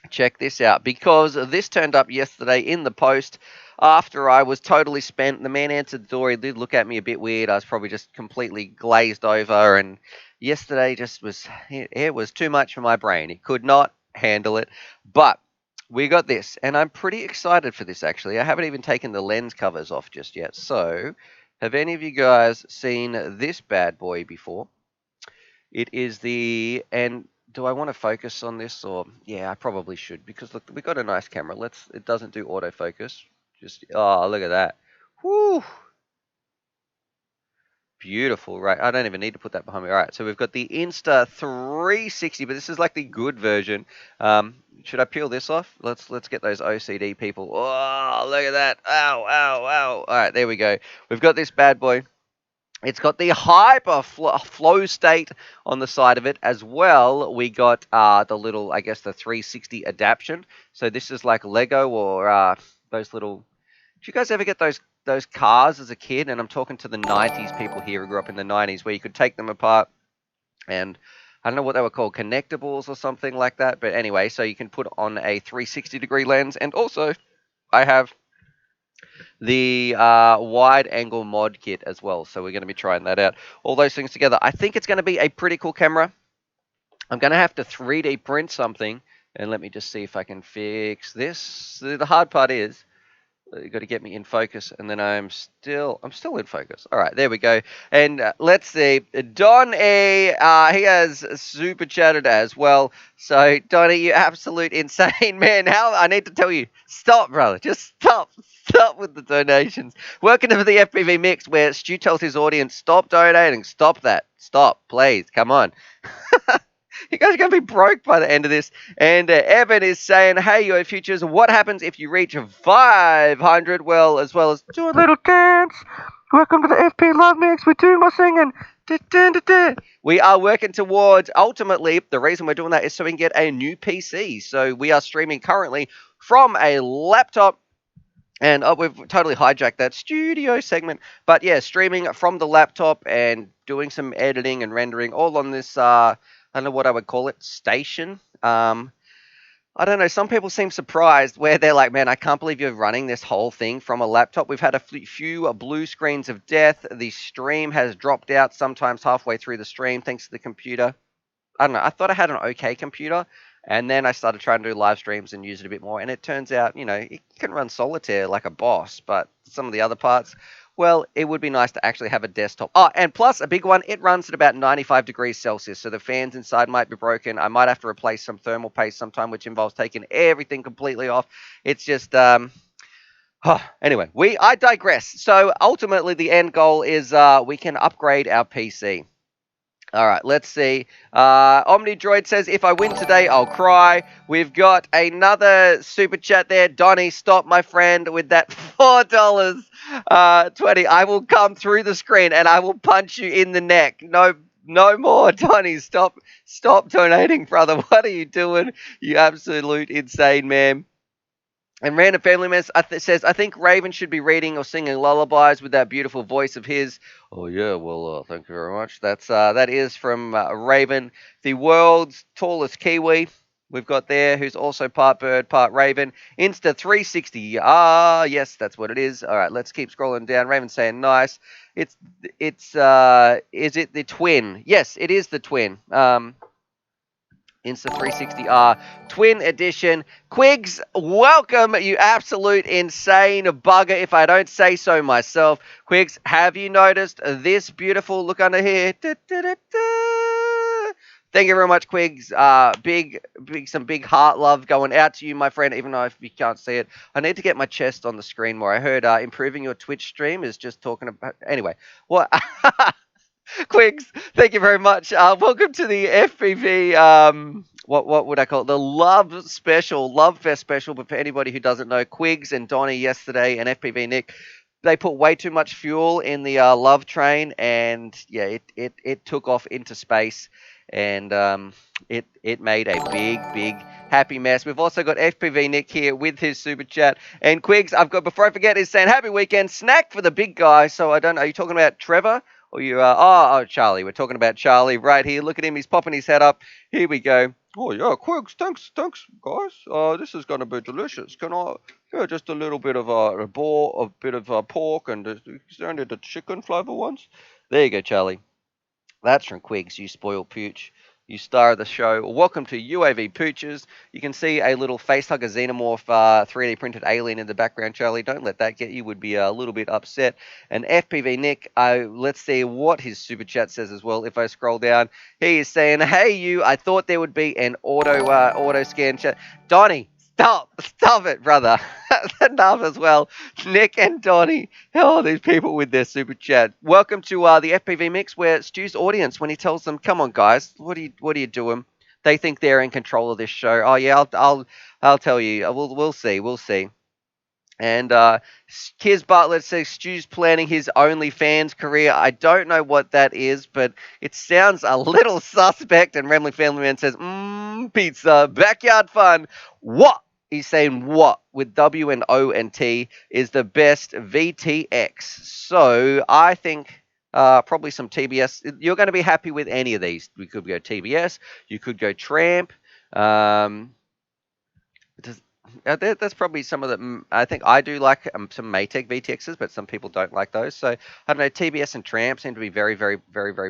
B: Check this out, because this turned up yesterday in the post after I was totally spent. The man answered the door. He did look at me a bit weird. I was probably just completely glazed over, and yesterday it was too much for my brain. It could not handle it, but we got this, and I'm pretty excited for this, actually. I haven't even taken the lens covers off just yet. So, have any of you guys seen this bad boy before? It is and do I want to focus on this, or, yeah, I probably should, because look, we got a nice camera. It doesn't do autofocus. Oh, look at that. Whoo! Beautiful, right? I don't even need to put that behind me. All right, so we've got the Insta360, but this is like the good version. Should I peel this off? Let's get those OCD people. Oh, look at that. Ow, ow, ow. All right, there we go. We've got this bad boy. It's got the hyper flow state on the side of it as well. We got the little, I guess, the 360 adaptation. So this is like Lego or those little... Did you guys ever get those cars as a kid? And I'm talking to the 90s people here who grew up in the 90s, where you could take them apart and I don't know what they were called, connectables or something like that. But anyway, so you can put on a 360-degree lens. And also, I have the wide angle mod kit as well. So we're going to be trying that out. All those things together. I think it's going to be a pretty cool camera. I'm going to have to 3D print something. And let me just see if I can fix this. The hard part is, you got to get me in focus, and then I'm still in focus. All right, there we go. And let's see, Don E, he has super chatted as well. So Donnie, you absolute insane man. I need to tell you, stop, brother. Just stop with the donations. Welcome to the FPV mix, where Stu tells his audience, stop donating, stop that, stop, please, come on. You guys are going to be broke by the end of this. And Evan is saying, hey, Yo Futures, what happens if you reach 500? Well as do a little dance. Welcome to the FP Love Mix. We're doing my singing. Da, da, da, da. We are working towards, ultimately, the reason we're doing that is so we can get a new PC. So we are streaming currently from a laptop. And we've totally hijacked that studio segment. But yeah, streaming from the laptop and doing some editing and rendering all on this... I don't know what I would call it, station. I don't know, some people seem surprised where they're like, man, I can't believe you're running this whole thing from a laptop. We've had a few blue screens of death. The stream has dropped out sometimes halfway through the stream thanks to the computer. I don't know, I thought I had an okay computer, and then I started trying to do live streams and use it a bit more, and it turns out, it can run solitaire like a boss, but some of the other parts... Well, it would be nice to actually have a desktop. Oh, and plus, a big one, it runs at about 95 degrees Celsius, so the fans inside might be broken. I might have to replace some thermal paste sometime, which involves taking everything completely off. It's just, Anyway, I digress. So ultimately, the end goal is we can upgrade our PC. All right, let's see. OmniDroid says, if I win today, I'll cry. We've got another super chat there. Donnie, stop, my friend, with that $4.20. I will come through the screen and I will punch you in the neck. No, no more, Donnie. Stop donating, brother. What are you doing? You absolute insane man. And Random Family Man says, I think Raven should be reading or singing lullabies with that beautiful voice of his. Oh, yeah, well, thank you very much. That is from Raven, the world's tallest Kiwi we've got there, who's also part bird, part Raven. Insta 360. Ah, yes, that's what it is. All right, let's keep scrolling down. Raven saying, nice. Is it the twin? Yes, it is the twin. Insta 360R Twin Edition. Quigs, welcome, you absolute insane bugger, if I don't say so myself. Quigs, have you noticed this beautiful look under here? Da, da, da, da. Thank you very much, Quigs. Some big heart love going out to you, my friend, even though if you can't see it. I need to get my chest on the screen more. I heard improving your Twitch stream is just talking about... Anyway, what... Quigs, thank you very much. Welcome to the FPV, what would I call it? The Love Special, Love Fest Special. But for anybody who doesn't know, Quigs and Donnie yesterday and FPV Nick, they put way too much fuel in the Love train, and yeah, it took off into space, and it made a big happy mess. We've also got FPV Nick here with his super chat, and Quigs, I've got, before I forget, is saying happy weekend snack for the big guy. So I don't know, are you talking about Trevor? Or you oh, Charlie. We're talking about Charlie right here. Look at him. He's popping his head up. Here we go. Oh, yeah, Quigs. Thanks, guys. This is going to be delicious. Can I, yeah, just a little bit of a bit of pork, and is there any the chicken flavor ones? There you go, Charlie. That's from Quigs, you spoiled pooch. You star of the show. Welcome to UAV Pooches. You can see a little facehugger xenomorph 3D printed alien in the background, Charlie. Don't let that get you. Would be a little bit upset. And FPV Nick, let's see what his super chat says as well. If I scroll down, he is saying, hey, you, I thought there would be an auto scan chat. Donnie, stop it, brother. Enough as well. Nick and Donnie. Oh, these people with their super chat. Welcome to the FPV Mix, where Stu's audience, when he tells them, come on, guys, what are you doing? They think they're in control of this show. Oh, yeah, I'll tell you. We'll see. And Kiz Bartlett says Stu's planning his OnlyFans career. I don't know what that is, but it sounds a little suspect. And Remley Family Man says, pizza, backyard fun. What? He's saying what with W and O and T is the best VTX. So I think probably some TBS. You're going to be happy with any of these. We could go TBS. You could go Tramp. That's probably some of the. I think I do like some Maytag VTXs, but some people don't like those. So I don't know. TBS and Tramp seem to be very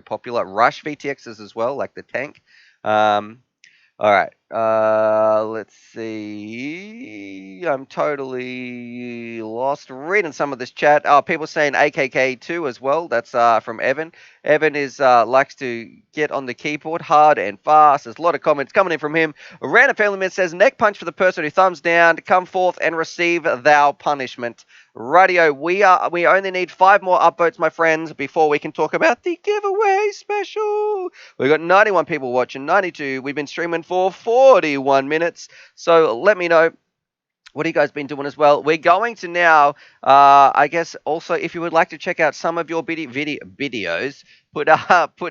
B: popular. Rush VTXs as well, like the tank. All right. Let's see. I'm totally lost reading some of this chat. Oh, people saying AKK2 as well. That's from Evan. Evan is likes to get on the keyboard hard and fast. There's a lot of comments coming in from him. A random family man says, neck punch for the person who thumbs down. Come forth and receive thou punishment. Radio, we only need 5 more upvotes, my friends, before we can talk about the giveaway special. We've got 91 people watching, 92. We've been streaming for 41 minutes. So let me know, what have you guys been doing as well? We're going to now, I guess, also, if you would like to check out some of your videos, put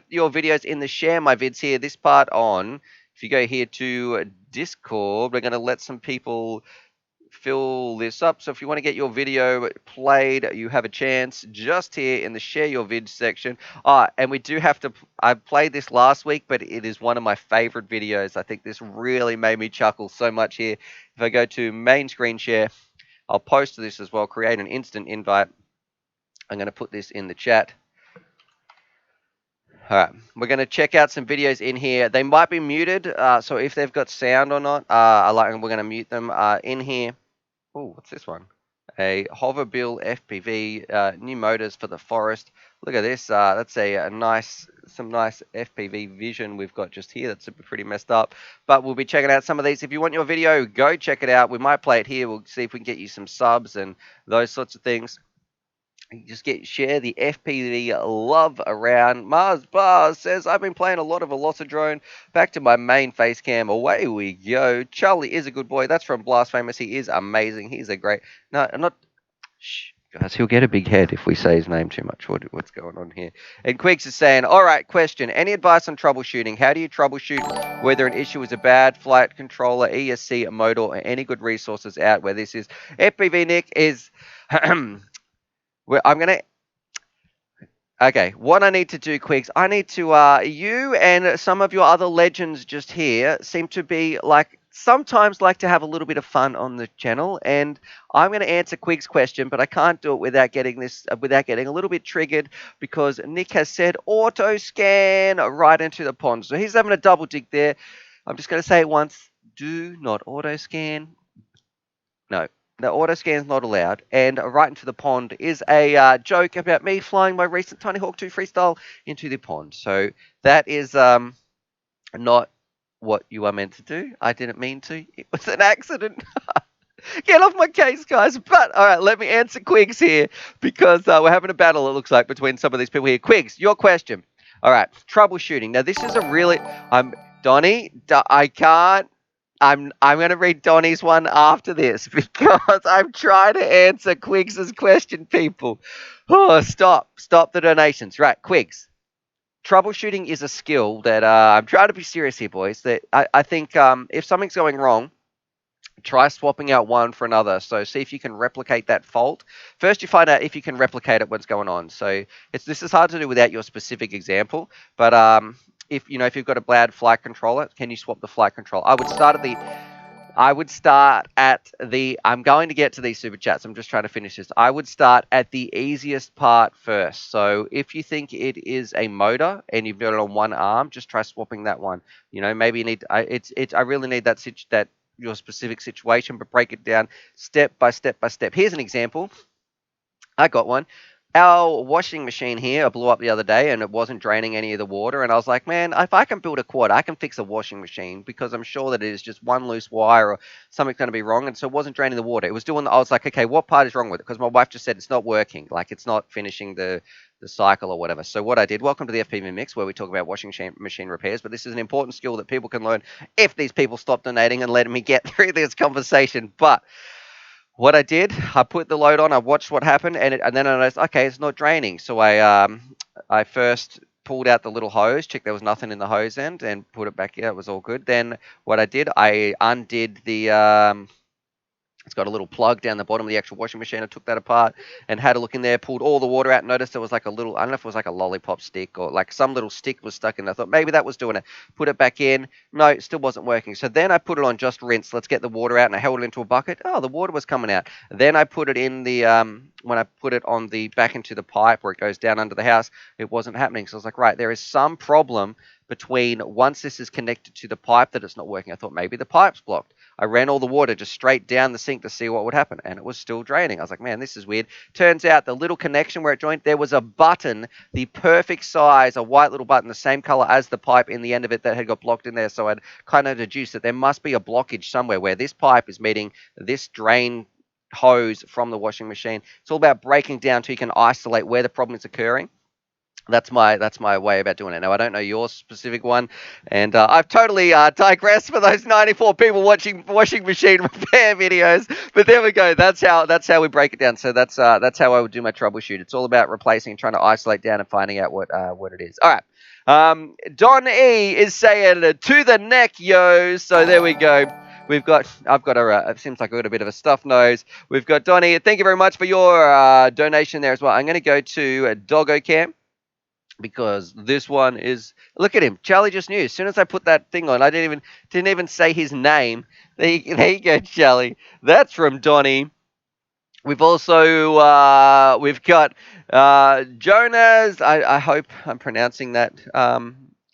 B: your videos in the share my vids here, this part on. If you go here to Discord, we're going to let some people fill this up. So if you want to get your video played, you have a chance just here in the share your vid section. And we do have to, I played this last week, but it is one of my favorite videos. I think this really made me chuckle so much here. If I go to main screen share, I'll post this as well, create an instant invite. I'm going to put this in the chat. All right, we're going to check out some videos in here. They might be muted, so if they've got sound or not, we're going to mute them in here. Oh, what's this one? A Hoverbill FPV, new motors for the forest. Look at this. That's some nice FPV vision we've got just here. That's pretty messed up. But we'll be checking out some of these. If you want your video, go check it out. We might play it here. We'll see if we can get you some subs and those sorts of things. Just share the FPV love around. Mars Bars says, I've been playing a lot of Velocidrone. Back to my main face cam. Away we go. Charlie is a good boy. That's from Blasphemous. He is amazing. He's a great... No, I'm not... Shh, guys, he'll get a big head if we say his name too much. What's going on here? And Quicks is saying, all right, question. Any advice on troubleshooting? How do you troubleshoot whether an issue is a bad flight controller, ESC, a motor, or any good resources out where this is? FPV Nick is... I'm going to... Okay, what I need to do, Quigs, I need to... you and some of your other legends just here seem to be, sometimes like to have a little bit of fun on the channel, and I'm going to answer Quig's question, but I can't do it without getting a little bit triggered, because Nick has said auto scan right into the pond. So he's having a double dig there. I'm just going to say it once. Do not auto scan. No. The auto scan is not allowed, and right into the pond is a joke about me flying my recent Tiny Hawk 2 freestyle into the pond. So that is not what you are meant to do. I didn't mean to. It was an accident. Get off my case, guys. But, all right, let me answer Quigs here, because we're having a battle, it looks like, between some of these people here. Quigs, your question. All right, troubleshooting. Now, this is a really... Donnie, I can't... I'm going to read Donnie's one after this, because I'm trying to answer Quigs' question, people. Oh, stop the donations. Right, Quigs. Troubleshooting is a skill that I'm trying to be serious here, boys. That I think if something's going wrong, try swapping out one for another. So see if you can replicate that fault. First, you find out if you can replicate it, what's going on. So this is hard to do without your specific example, but if you've got a bad flight controller, can you swap the flight controller? I'm going to get to these super chats. I'm just trying to finish this. I would start at the easiest part first. So if you think it is a motor and you've got it on one arm, just try swapping that one. Maybe you need, I really need that your specific situation, but break it down step by step by step. Here's an example. I got one. Our washing machine here blew up the other day, and it wasn't draining any of the water. And I was like, man, if I can build a quad, I can fix a washing machine, because I'm sure that it is just one loose wire or something's going to be wrong. And so it wasn't draining the water. It was doing. I was like, okay, what part is wrong with it? Because my wife just said it's not working, like it's not finishing the cycle or whatever. So what I did, welcome to the FPV Mix, where we talk about washing machine repairs. But this is an important skill that people can learn if these people stop donating and letting me get through this conversation. But what I did, I put the load on, I watched what happened, and then I noticed, okay, it's not draining. So I first pulled out the little hose, checked there was nothing in the hose end, and put it back in. It was all good. Then what I did, I undid the... it's got a little plug down the bottom of the actual washing machine. I took that apart and had a look in there, pulled all the water out, noticed there was like a little, I don't know if it was like a lollipop stick or like some little stick was stuck in there. I thought maybe that was doing it. Put it back in. No, it still wasn't working. So then I put it on just rinse. Let's get the water out, and I held it into a bucket. Oh, the water was coming out. Then I put it in the, when I put it on the, back into the pipe where it goes down under the house, it wasn't happening. So I was like, right, there is some problem between once this is connected to the pipe that it's not working. I thought maybe the pipe's blocked. I ran all the water just straight down the sink to see what would happen, and it was still draining. I was like, man, this is weird. Turns out the little connection where it joined, there was a button, the perfect size, a white little button, the same color as the pipe in the end of it that had got blocked in there. So I'd kind of deduced that there must be a blockage somewhere where this pipe is meeting this drain hose from the washing machine. It's all about breaking down so you can isolate where the problem is occurring. That's my way about doing it. Now, I don't know your specific one, and I've totally digressed for those 94 people watching washing machine repair videos. But there we go. That's how we break it down. So that's how I would do my troubleshoot. It's all about replacing, trying to isolate down, and finding out what it is. All right. Don E is saying to the neck, yo. So there we go. I've got it seems like I've got a bit of a stuffed nose. We've got Donnie. Thank you very much for your donation there as well. I'm going to go to Doggo Cam, because this one is, look at him. Charlie just knew. As soon as I put that thing on, I didn't even say his name. There you go, Charlie. That's from Donnie. We've also we've got Jonas. I hope I'm pronouncing that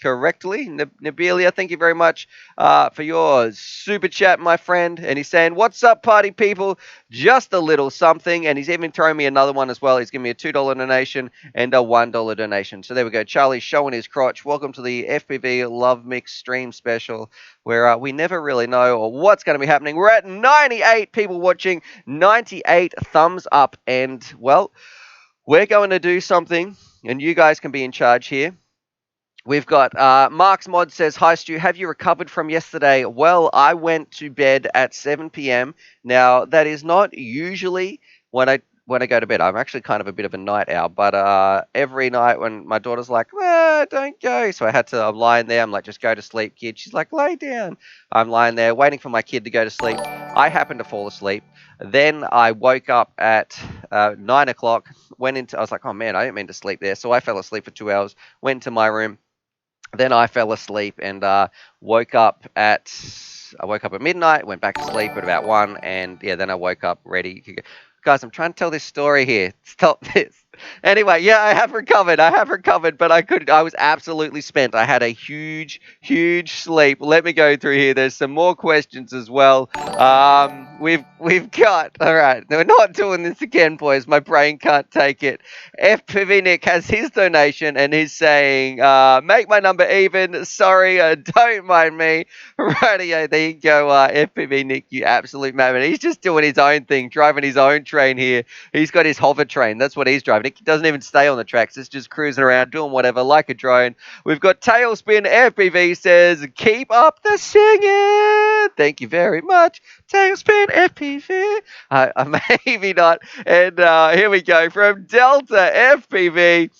B: correctly. Nabelia, thank you very much for your super chat, my friend. And he's saying, what's up, party people? Just a little something. And he's even throwing me another one as well. He's giving me a $2 donation and a $1 donation. So there we go. Charlie's showing his crotch. Welcome to the FPV Love Mix stream special, where we never really know what's going to be happening. We're at 98 people watching, 98 thumbs up. And, well, we're going to do something, and you guys can be in charge here. We've got Mark's Mod says, hi Stu, have you recovered from yesterday? Well, I went to bed at 7 p.m. Now, that is not usually when I go to bed. I'm actually kind of a bit of a night owl, but every night when my daughter's like, don't go. So I'm lying there. I'm like, just go to sleep, kid. She's like, lay down. I'm lying there waiting for my kid to go to sleep. I happen to fall asleep. Then I woke up at 9 o'clock, I was like, oh man, I didn't mean to sleep there. So I fell asleep for 2 hours, went to my room. Then I fell asleep and woke up at midnight, went back to sleep at about 1, and yeah, then I woke up ready. Guys, I'm trying to tell this story here. Stop this. Anyway, yeah, I have recovered, but I was absolutely spent. I had a huge sleep. Let me go through here. There's some more questions as well. We've got, all right, we're not doing this again, boys. My brain can't take it. FPV Nick has his donation and he's saying, make my number even. Sorry, don't mind me. Rightio, there you go, FPV Nick, you absolute madman. He's just doing his own thing, driving his own train here. He's got his hover train. That's what he's driving. It doesn't even stay on the tracks. It's just cruising around, doing whatever, like a drone. We've got Tailspin FPV says, keep up the singing. Thank you very much. Tailspin FPV. Maybe not. And here we go from Delta FPV.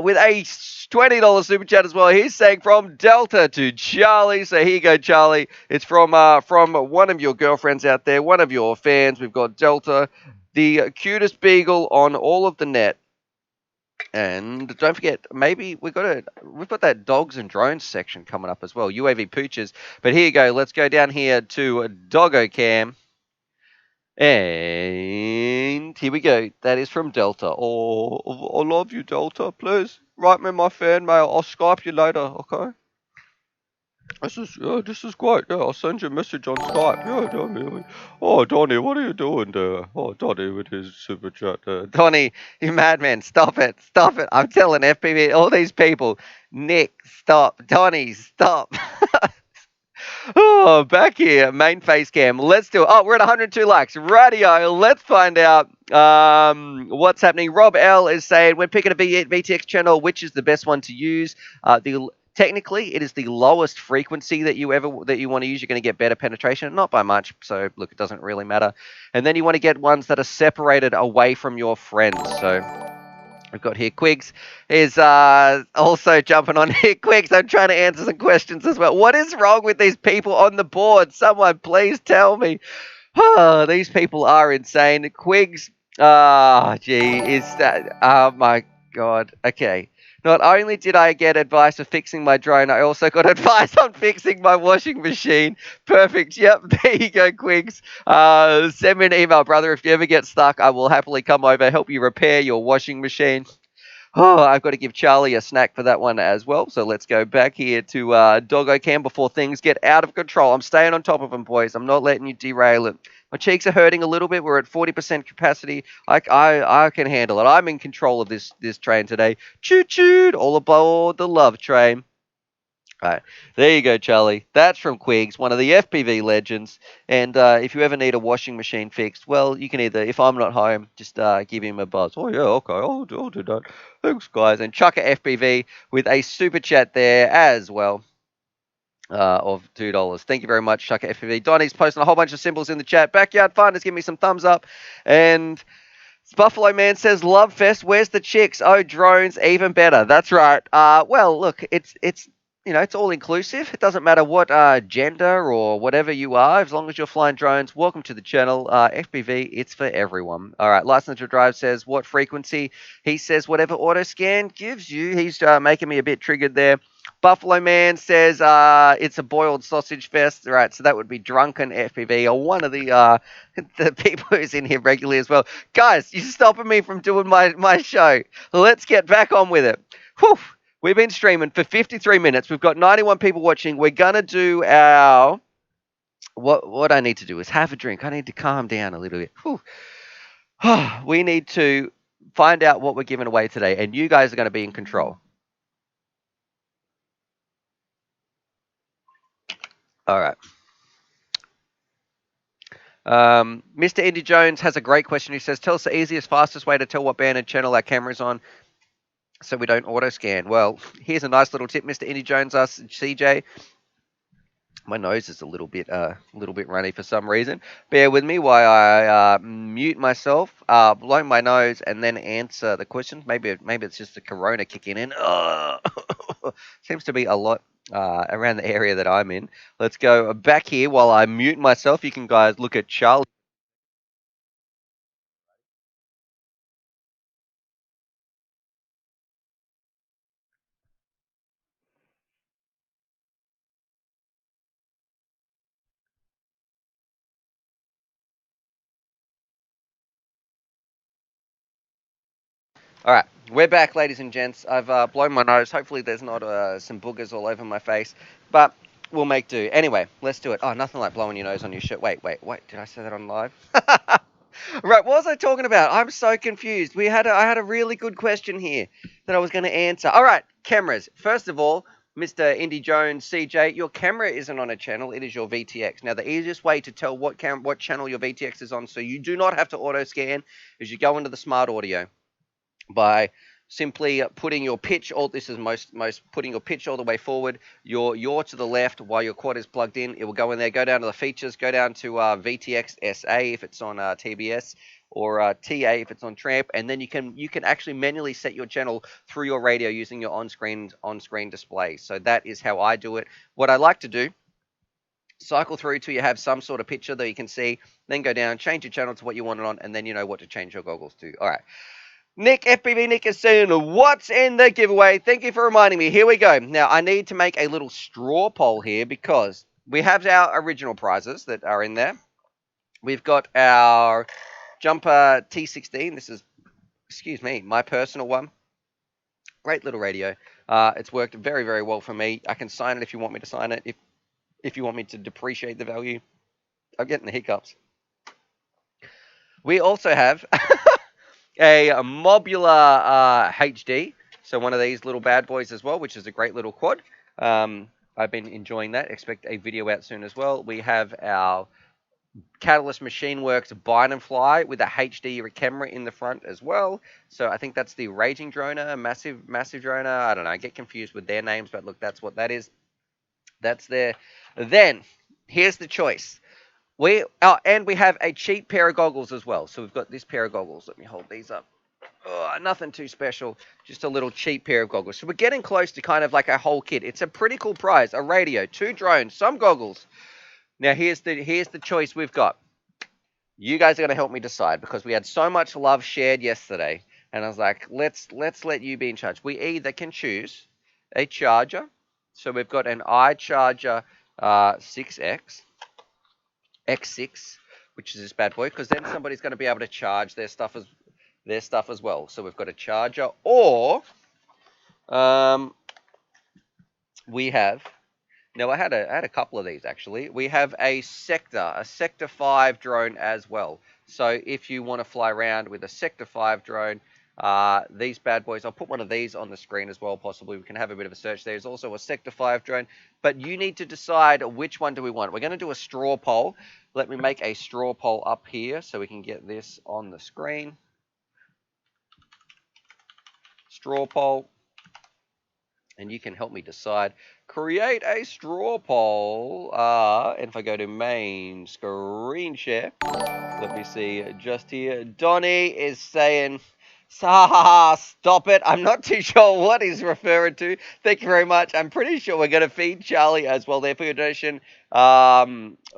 B: With a $20 super chat as well. He's saying from Delta to Charlie. So here you go, Charlie. It's from one of your girlfriends out there, one of your fans. We've got Delta, the cutest beagle on all of the net. And don't forget, maybe we've got that dogs and drones section coming up as well. UAV pooches. But here you go. Let's go down here to Doggo Cam. And here we go. That is from Delta. Oh, I love you, Delta. Please write me my fan mail. I'll Skype you later, okay? This is great. Yeah, I'll send you a message on Skype. Yeah, Donnie. Oh, Donnie, what are you doing there? Oh, Donnie with his super chat there. Donnie, you madman. Stop it. I'm telling FPV, all these people. Nick, stop. Donnie, stop. Oh, back here, main face cam. Let's do it. Oh, we're at 102 likes. Radio. Let's find out what's happening. Rob L is saying, when picking a VTX channel, which is the best one to use? Technically, it is the lowest frequency that you want to use. You're going to get better penetration, not by much. So, look, it doesn't really matter. And then you want to get ones that are separated away from your friends. So, we've got here Quigs is also jumping on here. Quigs, I'm trying to answer some questions as well. What is wrong with these people on the board? Someone please tell me. Oh, these people are insane. Quigs, oh my God. Okay. Not only did I get advice for fixing my drone, I also got advice on fixing my washing machine. Perfect. Yep, there you go, Quigs. Send me an email, brother. If you ever get stuck, I will happily come over, help you repair your washing machine. Oh, I've got to give Charlie a snack for that one as well. So let's go back here to Doggo Cam before things get out of control. I'm staying on top of them, boys. I'm not letting you derail it. My cheeks are hurting a little bit. We're at 40% capacity. I can handle it. I'm in control of this train today. Choo-choo! All aboard the love train. All right, there you go, Charlie. That's from Quigs, one of the FPV legends. And if you ever need a washing machine fixed, well, you can either, if I'm not home, just give him a buzz. Oh, yeah, okay, I'll do that. Thanks, guys. And Chucker FPV with a super chat there as well of $2. Thank you very much, Chucker FPV. Donnie's posting a whole bunch of symbols in the chat. Backyard Fun is giving me some thumbs up. And Buffalo Man says, Love Fest, where's the chicks? Oh, drones, even better. That's right. Well, look, it's it's all inclusive. It doesn't matter what gender or whatever you are, as long as you're flying drones. Welcome to the channel. FPV, it's for everyone. All right, License to Drive says, what frequency? He says, whatever auto scan gives you. He's making me a bit triggered there. Buffalo Man says, it's a boiled sausage fest. All right, so that would be Drunken FPV, or one of the people who's in here regularly as well. Guys, you're stopping me from doing my show. Let's get back on with it. Whew. We've been streaming for 53 minutes. We've got 91 people watching. We're gonna do our what I need to do is have a drink. I need to calm down a little bit. Whew. We need to find out what we're giving away today, and you guys are going to be in control. All right. Mr. Indy Jones has a great question. He says, "Tell us the easiest, fastest way to tell what band and channel our camera's on, so we don't auto scan." Well, here's a nice little tip, Mr. Indy Jones asks CJ. My nose is a little bit runny for some reason. Bear with me while I mute myself, blow my nose, and then answer the questions. Maybe it's just the corona kicking in. Seems to be a lot around the area that I'm in. Let's go back here while I mute myself. You can guys look at Charlie. All right, we're back, ladies and gents. I've blown my nose. Hopefully, there's not some boogers all over my face, but we'll make do. Anyway, let's do it. Oh, nothing like blowing your nose on your shirt. Wait. Did I say that on live? Right, what was I talking about? I'm so confused. I had a really good question here that I was going to answer. All right, cameras. First of all, Mr. Indy Jones, CJ, your camera isn't on a channel. It is your VTX. Now, the easiest way to tell what channel your VTX is on, so you do not have to auto scan, is you go into the smart audio by simply putting your pitch all putting your pitch all the way forward, your to the left while your quad is plugged in. It will go in there, go down to the features, go down to VTX SA if it's on TBS, or TA if it's on Tramp, and then you can actually manually set your channel through your radio using your on-screen display. So that is how I do it. What I like to do, cycle through till you have some sort of picture that you can see, then go down, change your channel to what you want it on, and then you know what to change your goggles to. All right. Nick, FPV Nick is saying, what's in the giveaway? Thank you for reminding me. Here we go. Now, I need to make a little straw poll here because we have our original prizes that are in there. We've got our Jumper T16. This is, excuse me, my personal one. Great little radio. It's worked very, very well for me. I can sign it if you want me to sign it. If you want me to depreciate the value. I'm getting the hiccups. We also have a Mobular HD, so one of these little bad boys as well, which is a great little quad. I've been enjoying that. Expect a video out soon as well. We have our Catalyst Machine Works Bind and Fly with a HD camera in the front as well. So I think that's the Raging Droner, massive droner. I don't know. I get confused with their names, but look, that's what that is. That's there. Then here's the choice. And we have a cheap pair of goggles as well. So we've got this pair of goggles. Let me hold these up. Oh, nothing too special. Just a little cheap pair of goggles. So we're getting close to kind of like a whole kit. It's a pretty cool prize. A radio, 2 drones, some goggles. Now here's the choice we've got. You guys are going to help me decide because we had so much love shared yesterday. And I was like, let's let you be in charge. We either can choose a charger. So we've got an iCharger 6X. X6, which is this bad boy, because then somebody's going to be able to charge their stuff as well. So we've got a charger, or we have. Now I had a couple of these actually. We have a Sector 5 drone as well. So if you want to fly around with a Sector 5 drone, these bad boys, I'll put one of these on the screen as well, possibly. We can have a bit of a search. There's also a Sector 5 drone, but you need to decide which one do we want. We're going to do a straw poll. Let me make a straw poll up here so we can get this on the screen. Straw poll. And you can help me decide. Create a straw poll. And if I go to main screen share, let me see just here. Donnie is saying, stop it. I'm not too sure what he's referring to. Thank you very much. I'm pretty sure we're going to feed Charlie as well there for your donation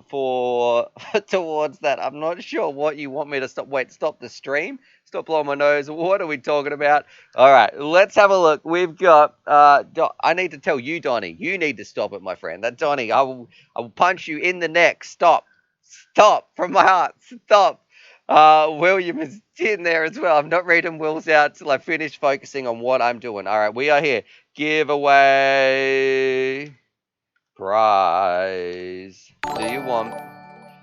B: for towards that. I'm not sure what you want me to stop. Wait, stop the stream. Stop blowing my nose. What are we talking about? All right, let's have a look. We've got, I need to tell you, Donnie, you need to stop it, my friend. That Donnie, I will punch you in the neck. Stop from my heart. Stop. William is in there as well. I'm not reading Will's out till I finish focusing on what I'm doing. All right, we are here. Giveaway prize. Do you want...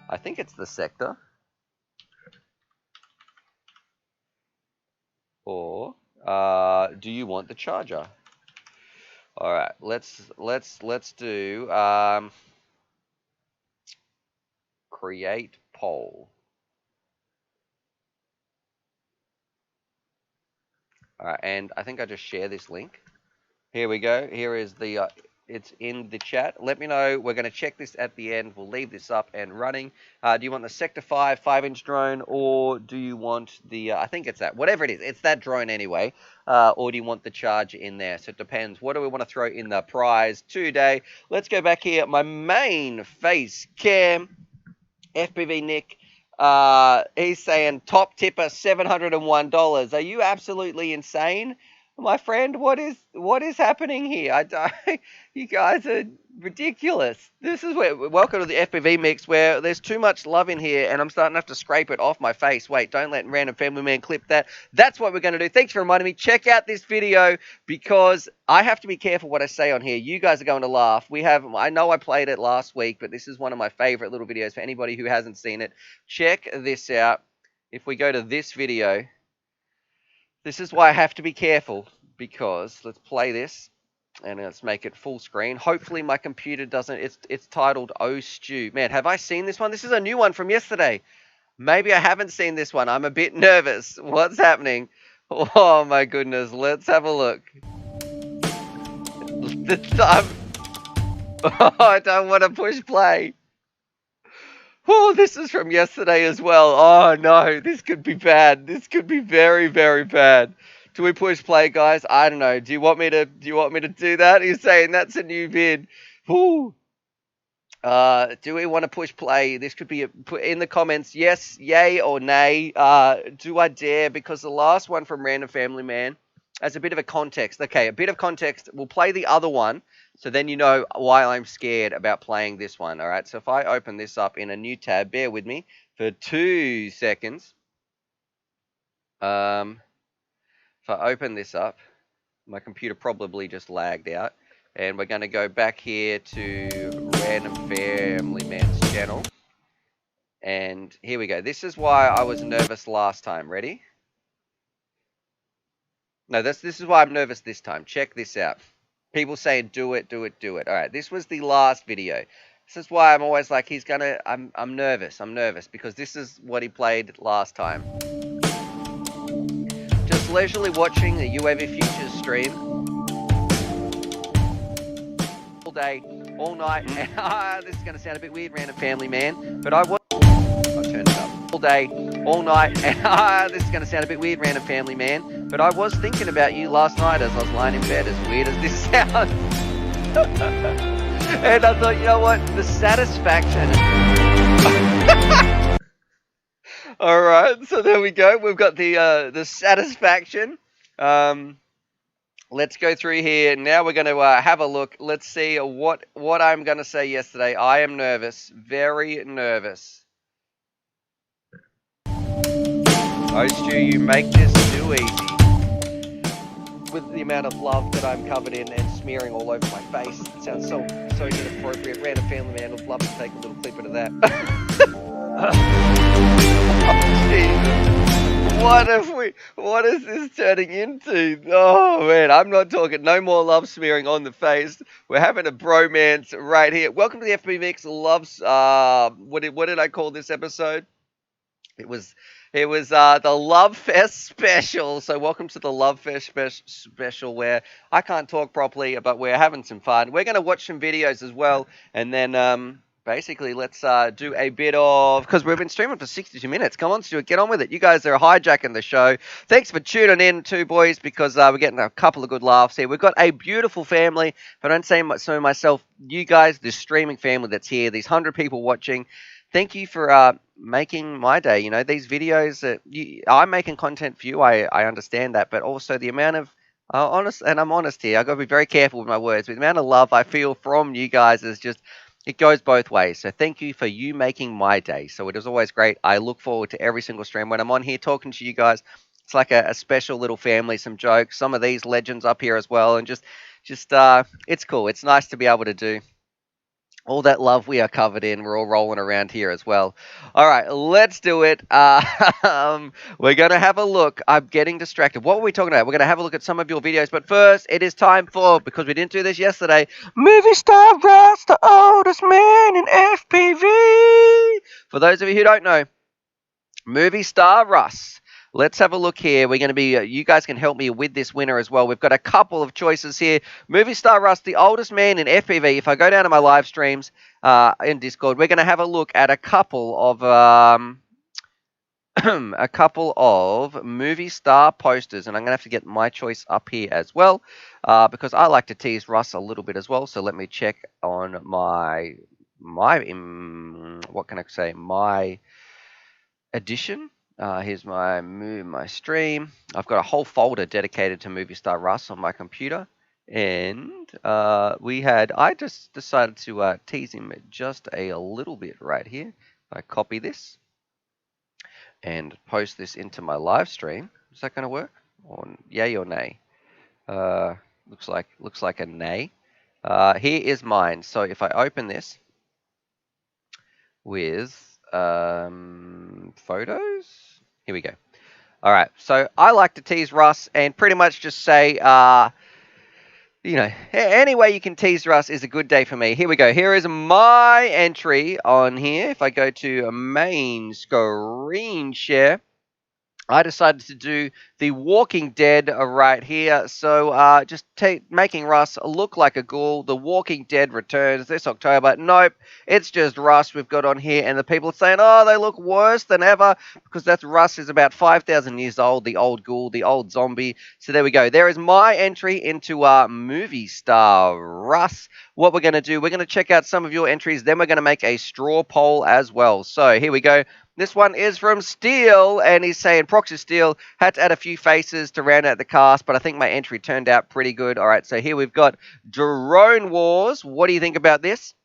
B: I think it's the sector. Or do you want the charger? All right, let's do create poll. All right, and I think I just share this link. Here we go. Here is the it's in the chat. Let me know. We're going to check this at the end. We'll leave this up and running. Do you want the Sector 5 5-inch drone, or do you want the, I think it's that, whatever it is, it's that drone anyway, or do you want the charger in there? So it depends. What do we want to throw in the prize today? Let's go back here. My main face cam, FPV Nick, he's saying top tipper $701. Are you absolutely insane? My friend, what is happening here? You guys are ridiculous. This is where, welcome to the FPV mix, where there's too much love in here, and I'm starting to have to scrape it off my face. Wait, don't let Random Family Man clip that. That's what we're going to do. Thanks for reminding me. Check out this video, because I have to be careful what I say on here. You guys are going to laugh. I know I played it last week, but this is one of my favorite little videos for anybody who hasn't seen it. Check this out. If we go to this video, this is why I have to be careful, because let's play this and let's make it full screen. Hopefully my computer doesn't, it's titled Oh Stew. Man, have I seen this one? This is a new one from yesterday. Maybe I haven't seen this one. I'm a bit nervous. What's happening? Oh my goodness, let's have a look. I don't want to push play. Oh, this is from yesterday as well. Oh no, this could be bad. This could be very, very bad. Do we push play, guys? I don't know. Do you want me to do that? He's saying that's a new vid. Ooh. Do we want to push play? This could be put in the comments. Yes, yay or nay. Do I dare? Because the last one from Random Family Man, as a bit of a context. Okay, a bit of context. We'll play the other one, so then you know why I'm scared about playing this one. All right, so if I open this up in a new tab, bear with me for 2 seconds. If I open this up, my computer probably just lagged out. And we're going to go back here to Random Family Man's channel. And here we go. This is why I was nervous last time. Ready? No, this is why I'm nervous this time. Check this out. People saying, do it, do it, do it. All right, this was the last video. This is why I'm always like, I'm nervous. I'm nervous because this is what he played last time. Just leisurely watching the UAV Futures stream. All day, all night. This is going to sound a bit weird, Random Family Man, but I was... I'll turn it up. All day, all night. This is going to sound a bit weird, Random Family Man, but I was thinking about you last night as I was lying in bed, as weird as this sounds. And I thought, you know what? The satisfaction. All right, so there we go. We've got the satisfaction. Let's go through here. Now we're going to have a look. Let's see what I'm going to say yesterday. I am nervous, very nervous. Oh, Stu, you make this too easy. With the amount of love that I'm covered in and smearing all over my face, it sounds so inappropriate. Random Family Man would love to take a little clip of that. Oh, Jesus. What is this turning into? Oh man, I'm not talking no more love smearing on the face. We're having a bromance right here. Welcome to the FB Mix Loves, what did I call this episode? It was the Love Fest special. So welcome to the Love Fest special, where I can't talk properly, but we're having some fun. We're going to watch some videos as well, and then basically let's do a bit of, because we've been streaming for 62 minutes. Come on, Stuart, get on with it. You guys are hijacking the show. Thanks for tuning in too, boys, because we're getting a couple of good laughs here. We've got a beautiful family. If I don't say so myself, you guys, the streaming family that's here, these 100 people watching, thank you for making my day. You know, these videos that I'm making content for you. I understand that, but also the amount of honest, and I'm honest here. I've got to be very careful with my words. With the amount of love I feel from you guys is just it goes both ways. So thank you for you making my day. So it is always great. I look forward to every single stream when I'm on here talking to you guys. It's like a special little family, some jokes, some of these legends up here as well, and just it's cool. It's nice to be able to do all that love we are covered in. We're all rolling around here as well. All right, let's do it. We're going to have a look. I'm getting distracted. What were we talking about? We're going to have a look at some of your videos. But first, it is time for, because we didn't do this yesterday, Movie Star Russ, the oldest man in FPV. For those of you who don't know, Movie Star Russ. Let's have a look here. We're going to be, you guys can help me with this winner as well. We've got a couple of choices here. Movie Star Russ, the oldest man in FPV. If I go down to my live streams in Discord, we're going to have a look at a couple of a couple of movie star posters, and I'm going to have to get my choice up here as well because I like to tease Russ a little bit as well. So let me check on my what can I say? My edition. Here's my stream. I've got a whole folder dedicated to Movie Star Russ on my computer, and I just decided to tease him just a little bit right here. I copy this and post this into my live stream. Is that going to work? Or yay or nay? Looks like a nay. Here is mine. So if I open this with photos. Here we go. All right. So I like to tease Russ and pretty much just say, any way you can tease Russ is a good day for me. Here we go. Here is my entry on here. If I go to a main screen share, I decided to do The Walking Dead right here. So just making Russ look like a ghoul. The Walking Dead returns this October. Nope, it's just Russ we've got on here. And the people are saying, oh, they look worse than ever because that's Russ is about 5,000 years old, the old ghoul, the old zombie. So there we go. There is my entry into Movie Star Russ. What we're going to do, we're going to check out some of your entries. Then we're going to make a straw poll as well. So here we go. This one is from Steel, and he's saying, Proxy Steel, had to add a few faces to round out the cast, but I think my entry turned out pretty good. All right, so here we've got Drone Wars. What do you think about this?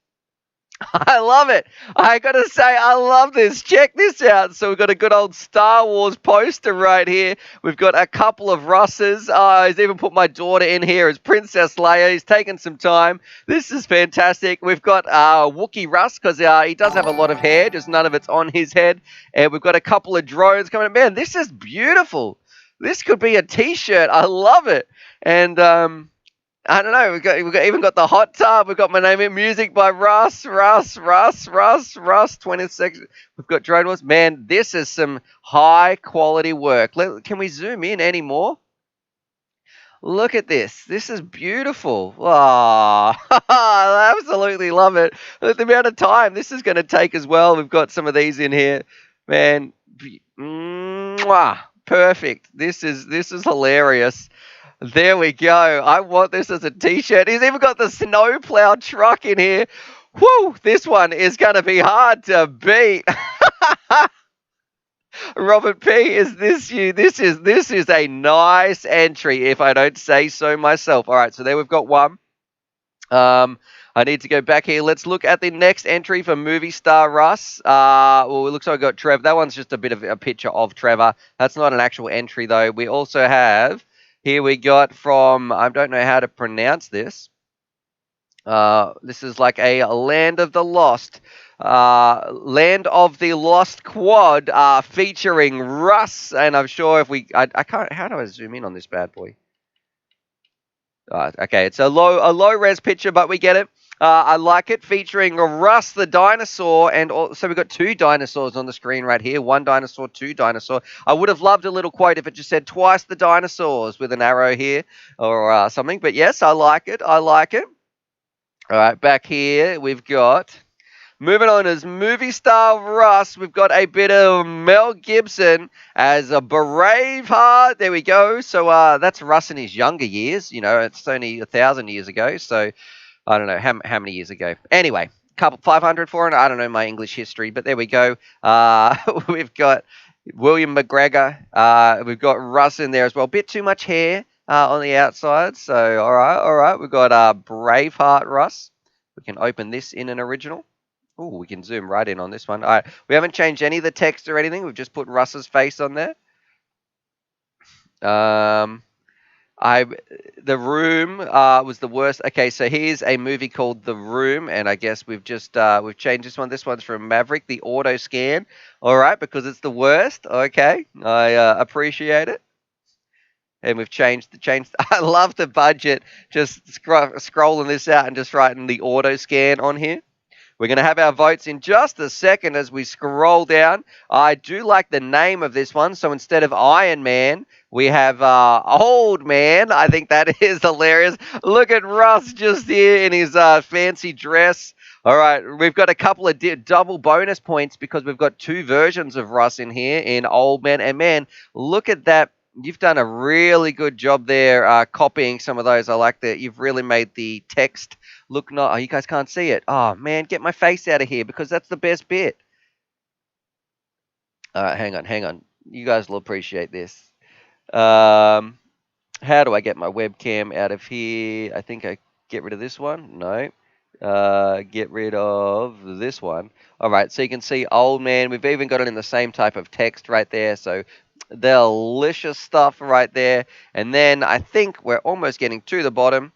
B: I love it. I got to say, I love this. Check this out. So we've got a good old Star Wars poster right here. We've got a couple of Russes. He's even put my daughter in here as Princess Leia. He's taken some time. This is fantastic. We've got Wookiee Russ because he does have a lot of hair, just none of it's on his head. And we've got a couple of drones coming in. Man, this is beautiful. This could be a T-shirt. I love it. And I don't know. We've even got the hot tub. We've got my name in music by Russ. 26. We've got drone wars. Man, this is some high quality work. Can we zoom in any more? Look at this. This is beautiful. Oh, I absolutely love it. The amount of time this is going to take as well. We've got some of these in here. Man, perfect. This is hilarious. There we go. I want this as a T-shirt. He's even got the snowplow truck in here. Whew, this one is going to be hard to beat. Robert P, is this you? This is a nice entry, if I don't say so myself. All right, so there we've got one. I need to go back here. Let's look at the next entry for Movie Star Russ. Well, it looks like I got Trevor. That one's just a bit of a picture of Trevor. That's not an actual entry, though. We also have... Here we got from, I don't know how to pronounce this. This is like a Land of the Lost. Land of the Lost quad featuring Russ. And I'm sure if we, I can't, how do I zoom in on this bad boy? Okay, it's a low res picture, but we get it. I like it, featuring Russ the dinosaur, and so we've got two dinosaurs on the screen right here. One dinosaur, two dinosaur. I would have loved a little quote if it just said twice the dinosaurs with an arrow here or something. But yes, I like it. I like it. All right, back here we've got, moving on as Movie Star Russ, we've got a bit of Mel Gibson as a Braveheart. There we go. So that's Russ in his younger years. You know, it's only 1,000 years ago. So I don't know how many years ago. Anyway, 500, 400. I don't know my English history, but there we go. We've got William McGregor. We've got Russ in there as well. Bit too much hair on the outside. So all right. We've got Braveheart Russ. We can open this in an original. Oh, we can zoom right in on this one. All right, we haven't changed any of the text or anything. We've just put Russ's face on there. The Room was the worst. Okay, so here's a movie called The Room, and I guess we've just we've changed this one. This one's from Maverick, the auto scan. All right, because it's the worst. Okay, I appreciate it. And we've changed. I love the budget. Just scrolling this out and just writing the auto scan on here. We're going to have our votes in just a second as we scroll down. I do like the name of this one. So instead of Iron Man, we have Old Man. I think that is hilarious. Look at Russ just here in his fancy dress. All right, we've got a couple of double bonus points because we've got two versions of Russ in here in Old Man. And man, look at that. You've done a really good job there copying some of those. I like that you've really made the text look not. Oh, you guys can't see it. Oh, man, get my face out of here because that's the best bit. All right, hang on. You guys will appreciate this. How do I get my webcam out of here? I think I get rid of this one. No. Get rid of this one. All right, so you can see Old Man. We've even got it in the same type of text right there. So delicious stuff right there. And then I think we're almost getting to the bottom.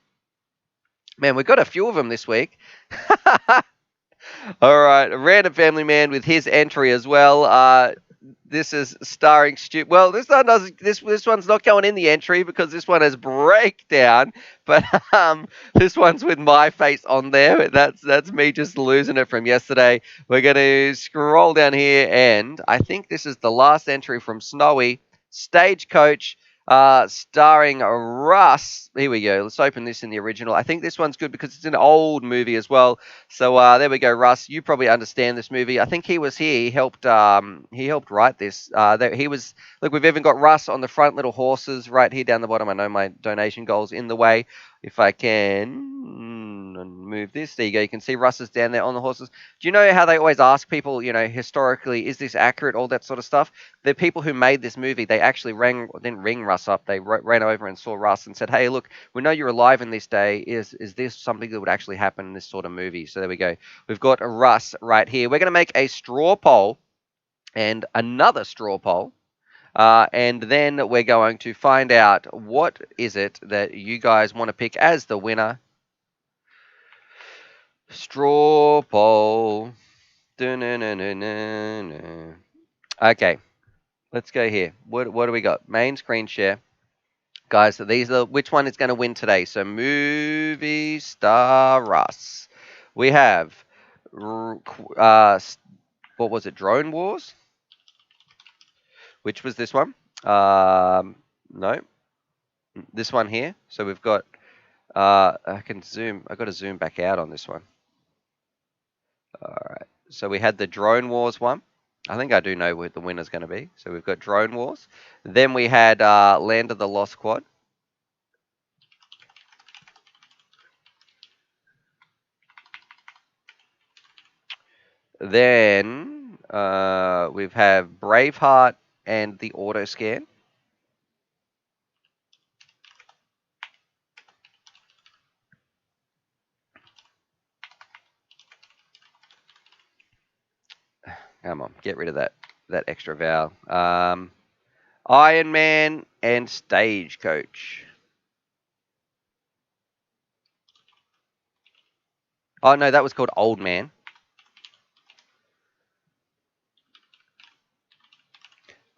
B: Man, we've got a few of them this week. All right, a random family man with his entry as well. This is starring Stu. Well, this one doesn't. This one's not going in the entry because this one has breakdown. But this one's with my face on there. That's me just losing it from yesterday. We're gonna scroll down here, and I think this is the last entry from Snowy Stagecoach. Starring Russ. Here we go. Let's open this in the original. I think this one's good because it's an old movie as well. So there we go, Russ. You probably understand this movie. I think he was here. He helped write this. He was. Look, we've even got Russ on the front, little horses right here down the bottom. I know my donation goal's in the way. If I can move this, there you go. You can see Russ is down there on the horses. Do you know how they always ask people, historically, is this accurate? All that sort of stuff. The people who made this movie, they actually didn't ring Russ up. They ran over and saw Russ and said, "Hey, look, we know you're alive in this day. Is this something that would actually happen in this sort of movie?" So there we go. We've got Russ right here. We're going to make a straw poll and another straw poll. And then we're going to find out what is it that you guys want to pick as the winner. Straw poll. Okay, let's go here. What do we got? Main screen share. Guys, so these are which one is going to win today. So movie star Russ. We have, what was it? Drone Wars? Which was this one? No. This one here. So we've got, I can zoom. I've got to zoom back out on this one. All right. So we had the Drone Wars one. I think I do know what the winner's going to be. So we've got Drone Wars. Then we had Land of the Lost Quad. Then we have Braveheart and the Auto Scan. Come on, get rid of that extra vowel. Iron Man and Stagecoach. Oh, no, that was called Old Man.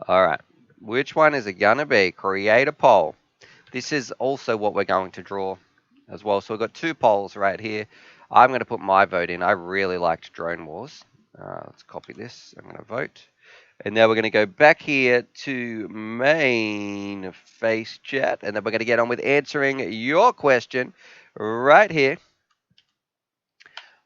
B: All right. Which one is it going to be? Create a poll. This is also what we're going to draw as well. So we've got two polls right here. I'm going to put my vote in. I really liked Drone Wars. Let's copy this. I'm going to vote. And now we're going to go back here to main face chat. And then we're going to get on with answering your question right here.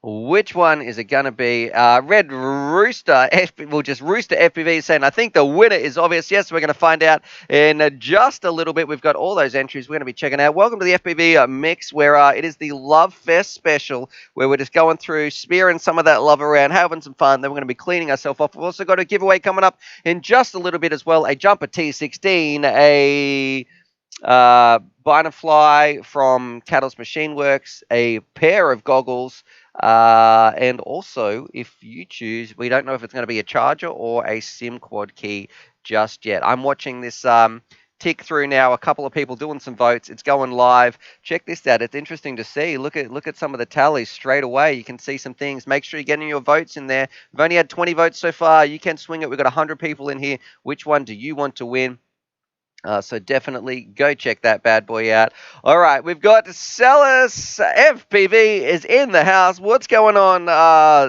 B: Which one is it going to be? Red Rooster, Rooster FPV saying, I think the winner is obvious. Yes, we're going to find out in just a little bit. We've got all those entries we're going to be checking out. Welcome to the FPV mix, where it is the Love Fest special, where we're just going through, spearing some of that love around, having some fun. Then we're going to be cleaning ourselves off. We've also got a giveaway coming up in just a little bit as well. A Jumper T16, a Binofly from Cattle's Machine Works, a pair of goggles, And also, if you choose, we don't know if it's going to be a charger or a SIM quad key just yet. I'm watching this tick through now. A couple of people doing some votes. It's going live. Check this out. It's interesting to see. Look at some of the tallies straight away. You can see some things. Make sure you're getting your votes in there. We've only had 20 votes so far. You can swing it. We've got 100 people in here. Which one do you want to win? So definitely go check that bad boy out. All right, we've got Celis FPV is in the house. What's going on,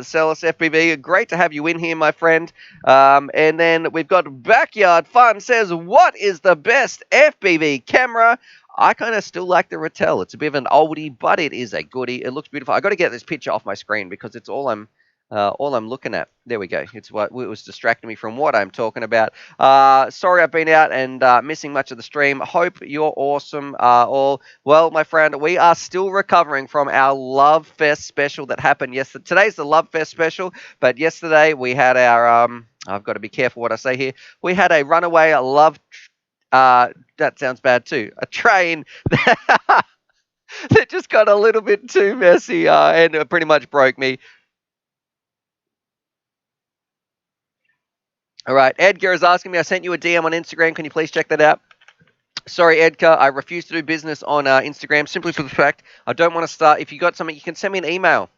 B: Celis FPV? Great to have you in here, my friend. And then we've got Backyard Fun says, what is the best FPV camera? I kind of still like the Rattel. It's a bit of an oldie, but it is a goodie. It looks beautiful. I got to get this picture off my screen because it's all I'm looking at. There we go. It's what it was distracting me from what I'm talking about. Sorry I've been out and missing much of the stream. Hope you're awesome all. Well, my friend, we are still recovering from our Love Fest special that happened yesterday. Today's the Love Fest special, but yesterday we had our, I've got to be careful what I say here. We had a runaway love, that sounds bad too, a train that just got a little bit too messy and it pretty much broke me. All right, Edgar is asking me, I sent you a DM on Instagram. Can you please check that out? Sorry, Edgar, I refuse to do business on Instagram simply for the fact I don't want to start. If you got something, you can send me an email,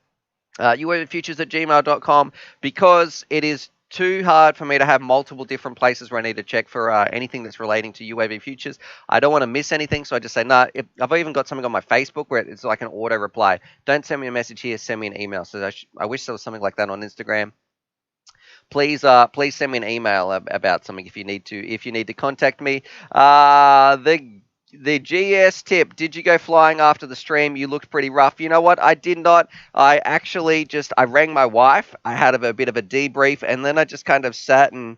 B: uavfutures@gmail.com, because it is too hard for me to have multiple different places where I need to check for anything that's relating to UAV Futures. I don't want to miss anything, so I just say, nah, I've even got something on my Facebook where it's like an auto reply. Don't send me a message here, send me an email. So I wish there was something like that on Instagram. Please send me an email about something if you need to contact me. The GS tip, did you go flying after the stream? You looked pretty rough. You know what? I did not. I actually I rang my wife. I had a bit of a debrief, and then I just kind of sat and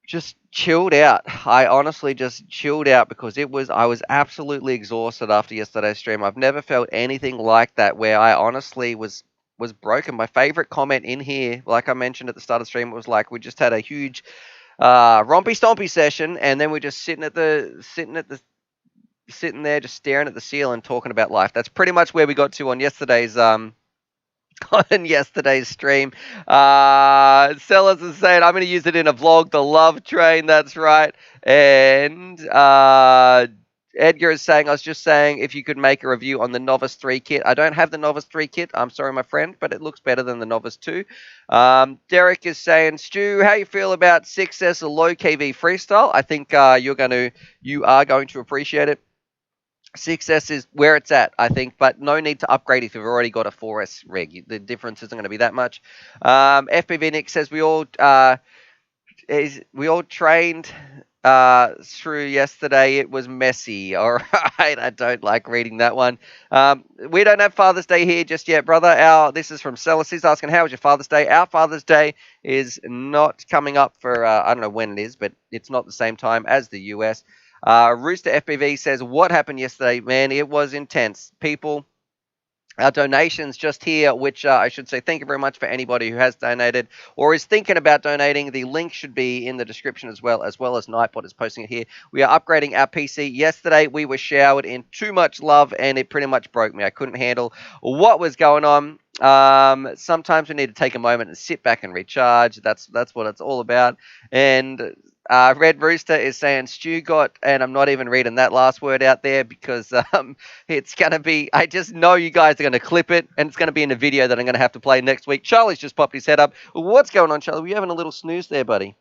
B: just chilled out. I honestly just chilled out because I was absolutely exhausted after yesterday's stream. I've never felt anything like that where I honestly was broken. My favorite comment in here, like I mentioned at the start of the stream, was like we just had a huge rompy stompy session, and then we're just sitting there just staring at the ceiling talking about life. That's pretty much where we got to on yesterday's on yesterday's stream. Sellers is saying I'm going to use it in a vlog, the love train. That's right. And Edgar is saying, I was just saying if you could make a review on the Novice 3 kit. I don't have the Novice 3 kit. I'm sorry, my friend, but it looks better than the Novice 2. Derek is saying, Stu, how you feel about 6S low KV freestyle? I think you are going to appreciate it. 6S is where it's at, I think, but no need to upgrade if you've already got a 4S rig. The difference isn't going to be that much. FPV Nick says we all trained through yesterday. It was messy. All right, I don't like reading that one. We don't have Father's Day here just yet, brother. This is from Celis. He's asking, how was your Father's Day? Our Father's Day is not coming up for, I don't know when it is, but it's not the same time as the US. Rooster FPV says, what happened yesterday? Man, it was intense. People, our donations just here, which I should say thank you very much for anybody who has donated or is thinking about donating. The link should be in the description as well as Nightbot is posting it here. We are upgrading our PC. Yesterday, we were showered in too much love, and it pretty much broke me. I couldn't handle what was going on. Sometimes we need to take a moment and sit back and recharge. That's what it's all about. And Red Rooster is saying Stu got, and I'm not even reading that last word out there because it's going to be, I just know you guys are going to clip it, and it's going to be in a video that I'm going to have to play next week. Charlie's just popped his head up. What's going on, Charlie? Were you having a little snooze there, buddy?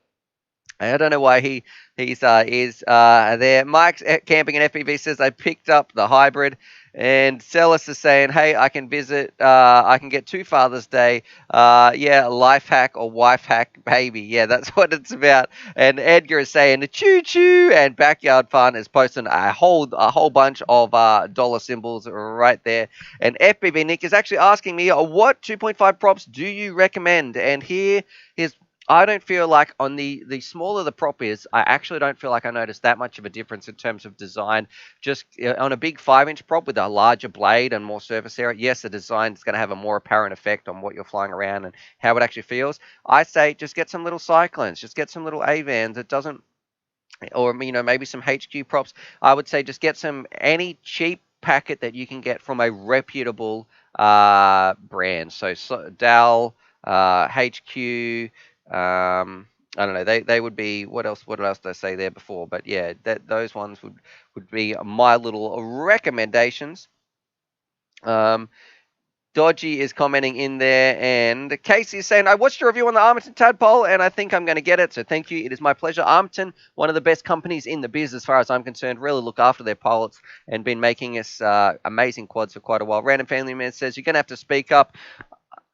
B: I don't know why he's there. Mike's Camping and FPV says I picked up the hybrid. And Celis is saying, hey, I can visit, I can get 2 Father's Day. Yeah, life hack or wife hack, baby. Yeah, that's what it's about. And Edgar is saying, choo-choo. And Backyard Fun is posting a whole bunch of dollar symbols right there. And FBB Nick is actually asking me, what 2.5 props do you recommend? And here is, I don't feel like on the smaller the prop is, I actually don't feel like I noticed that much of a difference in terms of design. Just on a big 5-inch prop with a larger blade and more surface area, yes, the design is going to have a more apparent effect on what you're flying around and how it actually feels. I say just get some little Cyclones, just get some little Avans. It doesn't, or maybe some HQ props. I would say just get any cheap packet that you can get from a reputable brands. So Dal, HQ. I don't know. They would be what else? What else did I say there before? But yeah, those ones would be my little recommendations. Dodgy is commenting in there, and Casey is saying, I watched a review on the Armington Tadpole, and I think I'm going to get it, so thank you. It is my pleasure. Armington, one of the best companies in the biz as far as I'm concerned, really look after their pilots and been making us amazing quads for quite a while. Random Family Man says, you're going to have to speak up.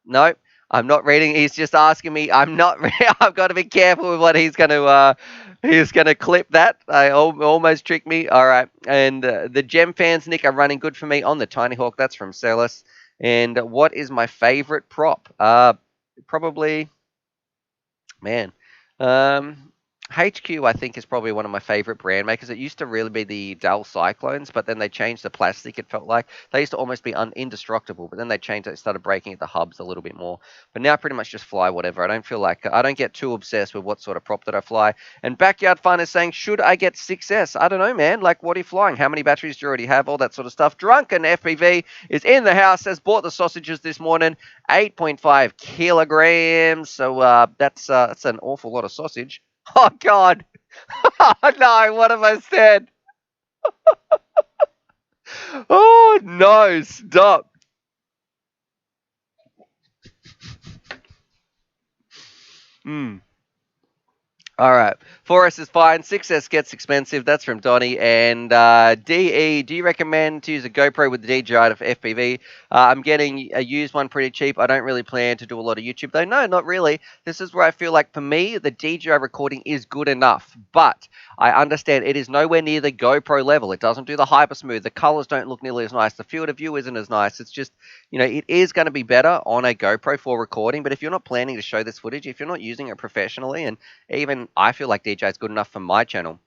B: No, I'm not reading. He's just asking me. I'm not. I've got to be careful with what he's going to. He's going to clip that. I almost tricked me. All right. And the Gem fans, Nick, are running good for me on the Tiny Hawk. That's from Celis. And what is my favorite prop? Probably, man. HQ, I think, is probably one of my favorite brand makers. It used to really be the Dell Cyclones, but then they changed the plastic, it felt like. They used to almost be indestructible, but then they changed it, started breaking at the hubs a little bit more. But now I pretty much just fly whatever. I don't feel like, I don't get too obsessed with what sort of prop that I fly. And Backyard Fun is saying, should I get 6S? I don't know, man. Like, what are you flying? How many batteries do you already have? All that sort of stuff. Drunken FPV is in the house, has bought the sausages this morning, 8.5 kilograms. So that's an awful lot of sausage. Oh, God. Oh, no, what have I said? Oh, no, stop. All right. 4S is fine. 6S gets expensive. That's from Donnie. And DE, do you recommend to use a GoPro with the DJI for FPV? I'm getting a used one pretty cheap. I don't really plan to do a lot of YouTube, though. No, not really. This is where I feel like, for me, the DJI recording is good enough. But I understand it is nowhere near the GoPro level. It doesn't do the hyper smooth. The colors don't look nearly as nice. The field of view isn't as nice. It's just, it is going to be better on a GoPro for recording. But if you're not planning to show this footage, if you're not using it professionally, and even I feel like DJI is good enough for my channel.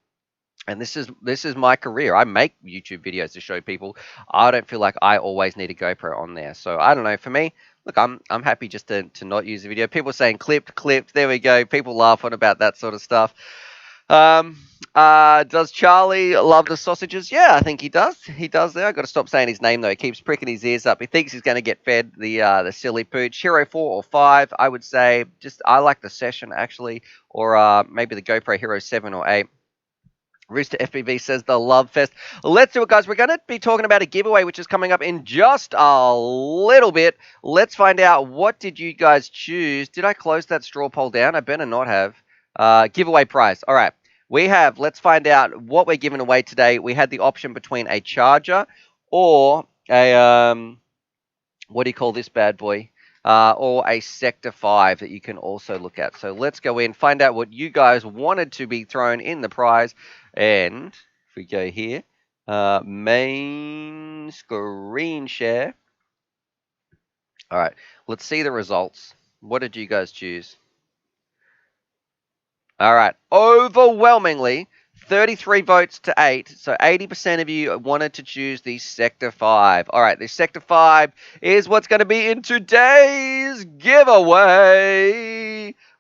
B: And this is my career. I make YouTube videos to show people. I don't feel like I always need a GoPro on there. So I don't know. For me, look, I'm happy just to not use the video. People saying clipped. There we go. People laugh on about that sort of stuff. Does Charlie love the sausages? Yeah, I think he does. He does there. I've got to stop saying his name though. He keeps pricking his ears up. He thinks he's going to get fed the silly pooch. Hero 4 or 5, I would say. I like the Session actually, or maybe the GoPro Hero 7 or 8. Rooster FPV says the Love Fest. Let's do it, guys. We're going to be talking about a giveaway, which is coming up in just a little bit. Let's find out, what did you guys choose? Did I close that straw poll down? I better not have. Giveaway prize. All right. Let's find out what we're giving away today. We had the option between a charger or a, what do you call this bad boy? Or a Sector 5 that you can also look at. So let's go in, find out what you guys wanted to be thrown in the prize. And if we go here, main screen share. All right, let's see the results. What did you guys choose? All right, overwhelmingly, 33 votes to 8. So 80% of you wanted to choose the Sector 5. All right, the Sector 5 is what's going to be in today's giveaway.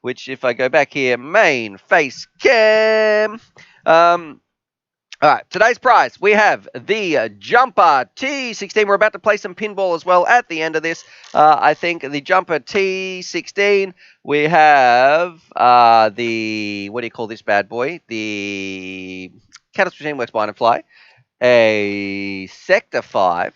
B: Which, if I go back here, main face cam. All right, today's prize, we have the Jumper T16. We're about to play some pinball as well at the end of this. I think the Jumper T16, we have the, what do you call this bad boy? The Caddis Machine Works Bind and Fly, a Sector 5,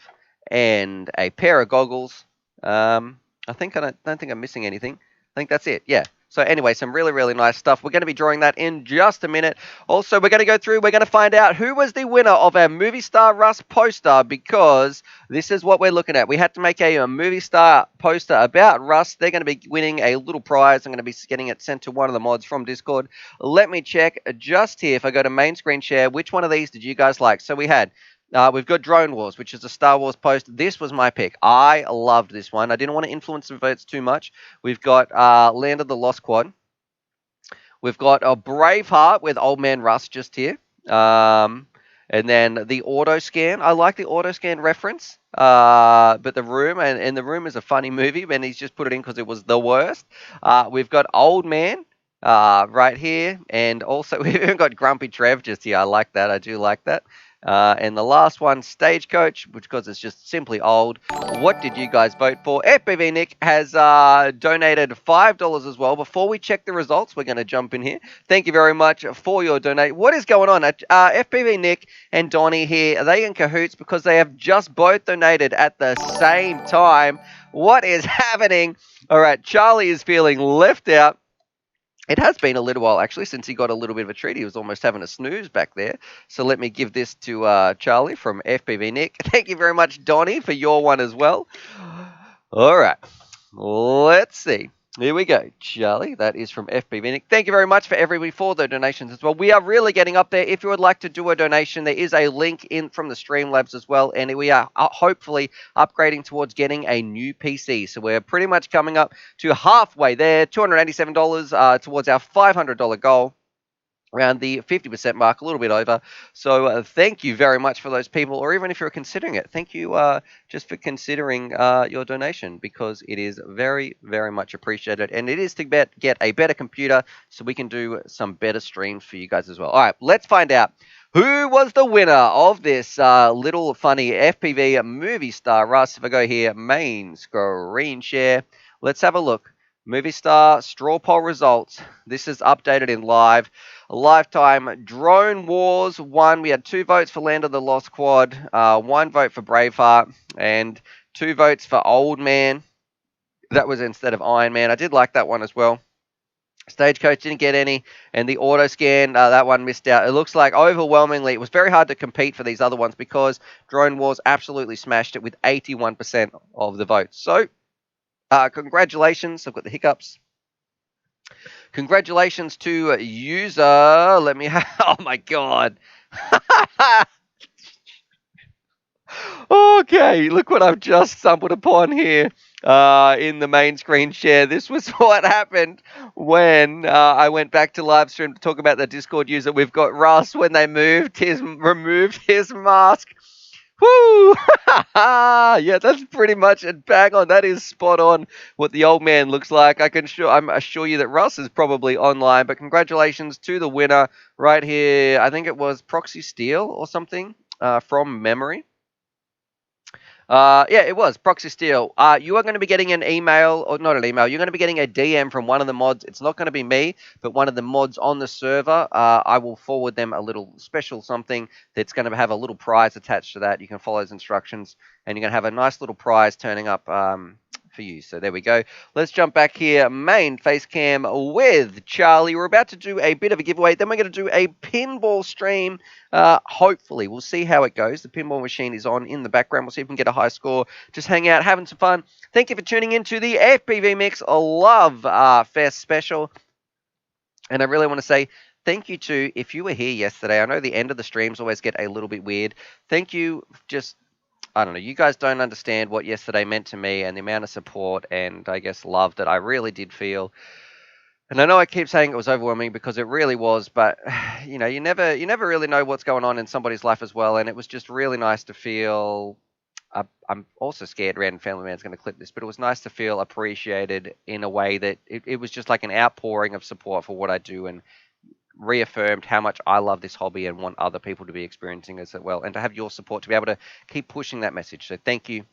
B: and a pair of goggles. I don't think I'm missing anything. I think that's it, yeah. So anyway, some really, really nice stuff. We're going to be drawing that in just a minute. Also, we're going to go through, we're going to find out who was the winner of our Movie Star Russ poster, because this is what we're looking at. We had to make a Movie Star poster about Russ. They're going to be winning a little prize. I'm going to be getting it sent to one of the mods from Discord. Let me check just here. If I go to main screen share, which one of these did you guys like? So we've got Drone Wars, which is a Star Wars post. This was my pick. I loved this one. I didn't want to influence the votes too much. We've got Land of the Lost Quad. We've got a Braveheart with Old Man Russ just here. And then the Auto Scan. I like the Auto Scan reference. But The Room, and The Room is a funny movie, and he's just put it in because it was the worst. We've got Old Man right here. And also we've even got Grumpy Trev just here. I like that. I do like that. And the last one, Stagecoach, which because it's just simply old. What did you guys vote for? FPV Nick has donated $5 as well. Before we check the results, we're going to jump in here. Thank you very much for your donate. What is going on? FPV Nick and Donnie here, are they in cahoots because they have just both donated at the same time? What is happening? All right, Charlie is feeling left out. It has been a little while, actually, since he got a little bit of a treat. He was almost having a snooze back there. So let me give this to Charlie from FPV Nick. Thank you very much, Donnie, for your one as well. All right. Let's see. Here we go, Charlie. That is from FPV Nick. Thank you very much for everybody for the donations as well. We are really getting up there. If you would like to do a donation, there is a link in from the Streamlabs as well. And we are hopefully upgrading towards getting a new PC. So we're pretty much coming up to halfway there, $287 towards our $500 goal. Around the 50% mark, a little bit over. So thank you very much for those people, or even if you're considering it, thank you just for considering your donation, because it is very, very much appreciated. And it is to get a better computer so we can do some better streams for you guys as well. All right, let's find out who was the winner of this little funny FPV movie star. Russ, if I go here, main screen share, let's have a look. Movie star straw poll results. This is updated in live. Lifetime Drone Wars won. We had 2 votes for Land of the Lost Quad, 1 vote for Braveheart, and 2 votes for Old Man. That was instead of Iron Man. I did like that one as well. Stagecoach didn't get any, and the auto scan, that one missed out. It looks like overwhelmingly it was very hard to compete for these other ones because Drone Wars absolutely smashed it with 81% of the votes. So, congratulations. I've got the hiccups. Congratulations to user. Let me oh my god. Okay, look what I've just stumbled upon here in the main screen share. This was what happened when I went back to live stream to talk about the Discord user. We've got Russ when they removed his mask. Woo! Yeah, that's pretty much it. Bang on. That is spot on what the old man looks like. I'm assure you that Russ is probably online, but congratulations to the winner right here. I think it was Proxy Steel or something from memory. Yeah, it was Proxy Steel. You are going to be getting an email, or not an email. You're going to be getting a DM from one of the mods. It's not going to be me, but one of the mods on the server. I will forward them a little special something that's going to have a little prize attached to that. You can follow those instructions, and you're going to have a nice little prize turning up for you. So there we go. Let's jump back here. Main face cam with Charlie. We're about to do a bit of a giveaway. Then we're going to do a pinball stream. Hopefully, we'll see how it goes. The pinball machine is on in the background. We'll see if we can get a high score. Just hang out, having some fun. Thank you for tuning in to the FPV Mix Love Fest special. And I really want to say thank you to, if you were here yesterday, I know the end of the streams always get a little bit weird. Thank you. I don't know, you guys don't understand what yesterday meant to me and the amount of support and I guess love that I really did feel. And I know I keep saying it was overwhelming because it really was, but you know, you never really know what's going on in somebody's life as well. And it was just really nice to feel. I'm also scared Random Family Man's going to clip this, but it was nice to feel appreciated in a way that it was just like an outpouring of support for what I do, and reaffirmed how much I love this hobby and want other people to be experiencing it as well, and to have your support to be able to keep pushing that message. So thank you